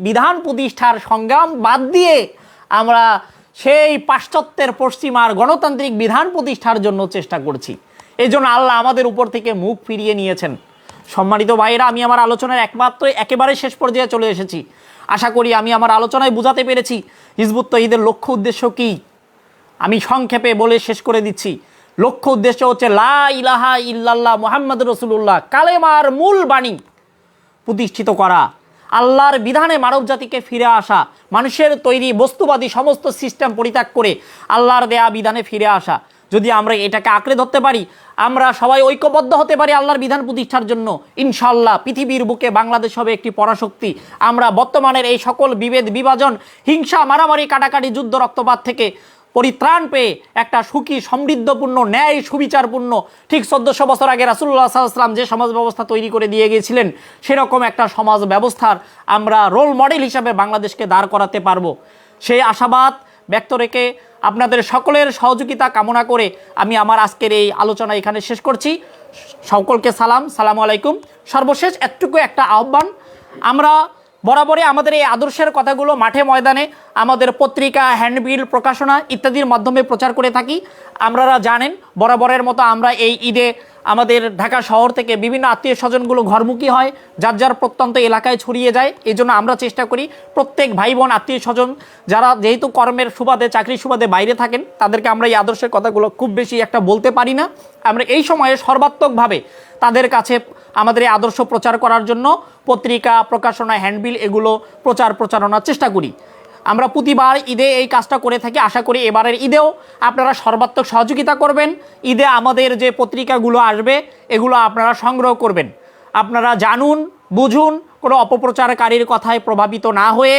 বিধান প্রতিষ্ঠার সংগ্রাম বাদ দিয়ে আমরা সেই পাশ্চাত্যের, পশ্চিমার গণতান্ত্রিক বিধান প্রতিষ্ঠার জন্য চেষ্টা করছি। এই জন্য আল্লাহ আমাদের উপর থেকে মুখ ফিরিয়ে নিয়েছেন। সম্মানিত ভাইয়েরা, আমি আমার আলোচনার একেবারে শেষ পর্যায়ে চলে এসেছি। আশা করি আমি আমার আলোচনায় বুঝাতে পেরেছি হিজবুত তহিদের লক্ষ্য উদ্দেশ্য কী। আমি সংক্ষেপে বলে শেষ করে দিচ্ছি। লক্ষ্য উদ্দেশ্য হচ্ছে লা ইলাহা ইল্লাল্লাহ মুহাম্মাদুর রাসূলুল্লাহ, কালেমার মূল বাণী প্রতিষ্ঠিত করা, আল্লাহর বিধানে মানব জাতিকে ফিরে আসা, মানুষের তৈরি বস্তুবাদী সমস্ত সিস্টেম পরিত্যাগ করে আল্লাহর দেয়া বিধানে ফিরে আসা। যদি আমরা এটাকে আঁকড়ে ধরতে পারি, আমরা সবাই ঐক্যবদ্ধ হতে পারি আল্লাহর বিধান প্রতিষ্ঠার জন্য, ইনশাআল্লাহ পৃথিবীর বুকে বাংলাদেশ হবে একটি পরাশক্তি। আমরা বর্তমানের এই সকল বিভেদ, বিভাজন, হিংসা, মারামারি, কাটাকাটি, যুদ্ধ, রক্তপাত থেকে পরিত্রাণ পেয়ে একটা সুখী সমৃদ্ধপূর্ণ ন্যায় সুবিচারপূর্ণ ঠিক 1400 বছর আগে রাসূলুল্লাহ সাল্লাল্লাহু আলাইহি ওয়াসাল্লাম যে সমাজ ব্যবস্থা তৈরি করে দিয়ে গিয়েছিলেন সেরকম একটা সমাজ ব্যবস্থার আমরা রোল মডেল হিসাবে বাংলাদেশকে দাঁড় করাতে পারবো, সেই আশাবাদ ব্যক্ত রেখে আপনাদের সকলের সহযোগিতা কামনা করে আমি আমার আজকের এই আলোচনা এখানে শেষ করছি। সকলকে সালামু আলাইকুম। সর্বশেষ এতটুকু একটা আহ্বান, আমরা বরাবরই আমাদের এই আদর্শের কথাগুলো মাঠে ময়দানে আমাদের পত্রিকা, হ্যান্ডবিল, প্রকাশনা ইত্যাদির মাধ্যমে প্রচার করে থাকি। আপনারা জানেন বরাবরের মতো আমরা এই ঈদে আমাদের ঢাকা শহর থেকে বিভিন্ন আত্মীয় স্বজনগুলো ঘরমুখী হয়, যার যার প্রত্যন্ত এলাকায় ছড়িয়ে যায়। এই জন্য আমরা চেষ্টা করি প্রত্যেক ভাই বোন আত্মীয় স্বজন যারা যেহেতু কর্মের সুবাদে চাকরির সুবাদে বাইরে থাকেন তাদেরকে আমরা এই আদর্শের কথাগুলো খুব বেশি একটা বলতে পারি না। আমরা এই সময়ে সর্বাত্মকভাবে তাদের কাছে আমাদের এই আদর্শ প্রচার করার জন্য পত্রিকা, প্রকাশনা, হ্যান্ডবিল এগুলো প্রচারণার চেষ্টা করি। আমরা প্রতিবার ঈদে এই কাজটা করে থাকি। আশা করি এবারের ঈদেও আপনারা সর্বাত্মক সহযোগিতা করবেন। ঈদে আমাদের যে পত্রিকাগুলো আসবে এগুলো আপনারা সংগ্রহ করবেন। আপনারা জানুন, বুঝুন, কোনো অপপ্রচারকারীর কথায় প্রভাবিত না হয়ে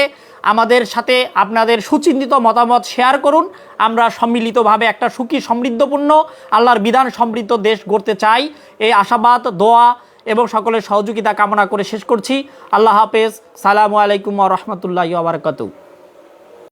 আমাদের সাথে আপনাদের সুচিন্তিত মতামত শেয়ার করুন। আমরা সম্মিলিতভাবে একটা সুখী সমৃদ্ধপূর্ণ আল্লাহর বিধান সমৃদ্ধ দেশ গড়তে চাই। এই আশাবাদ, দোয়া এবং সকলের সহযোগিতা কামনা করে শেষ করছি। আল্লাহ হাফেজ। সালামু আলাইকুম ওয়া রাহমাতুল্লাহি ওয়া বারাকাতুহু।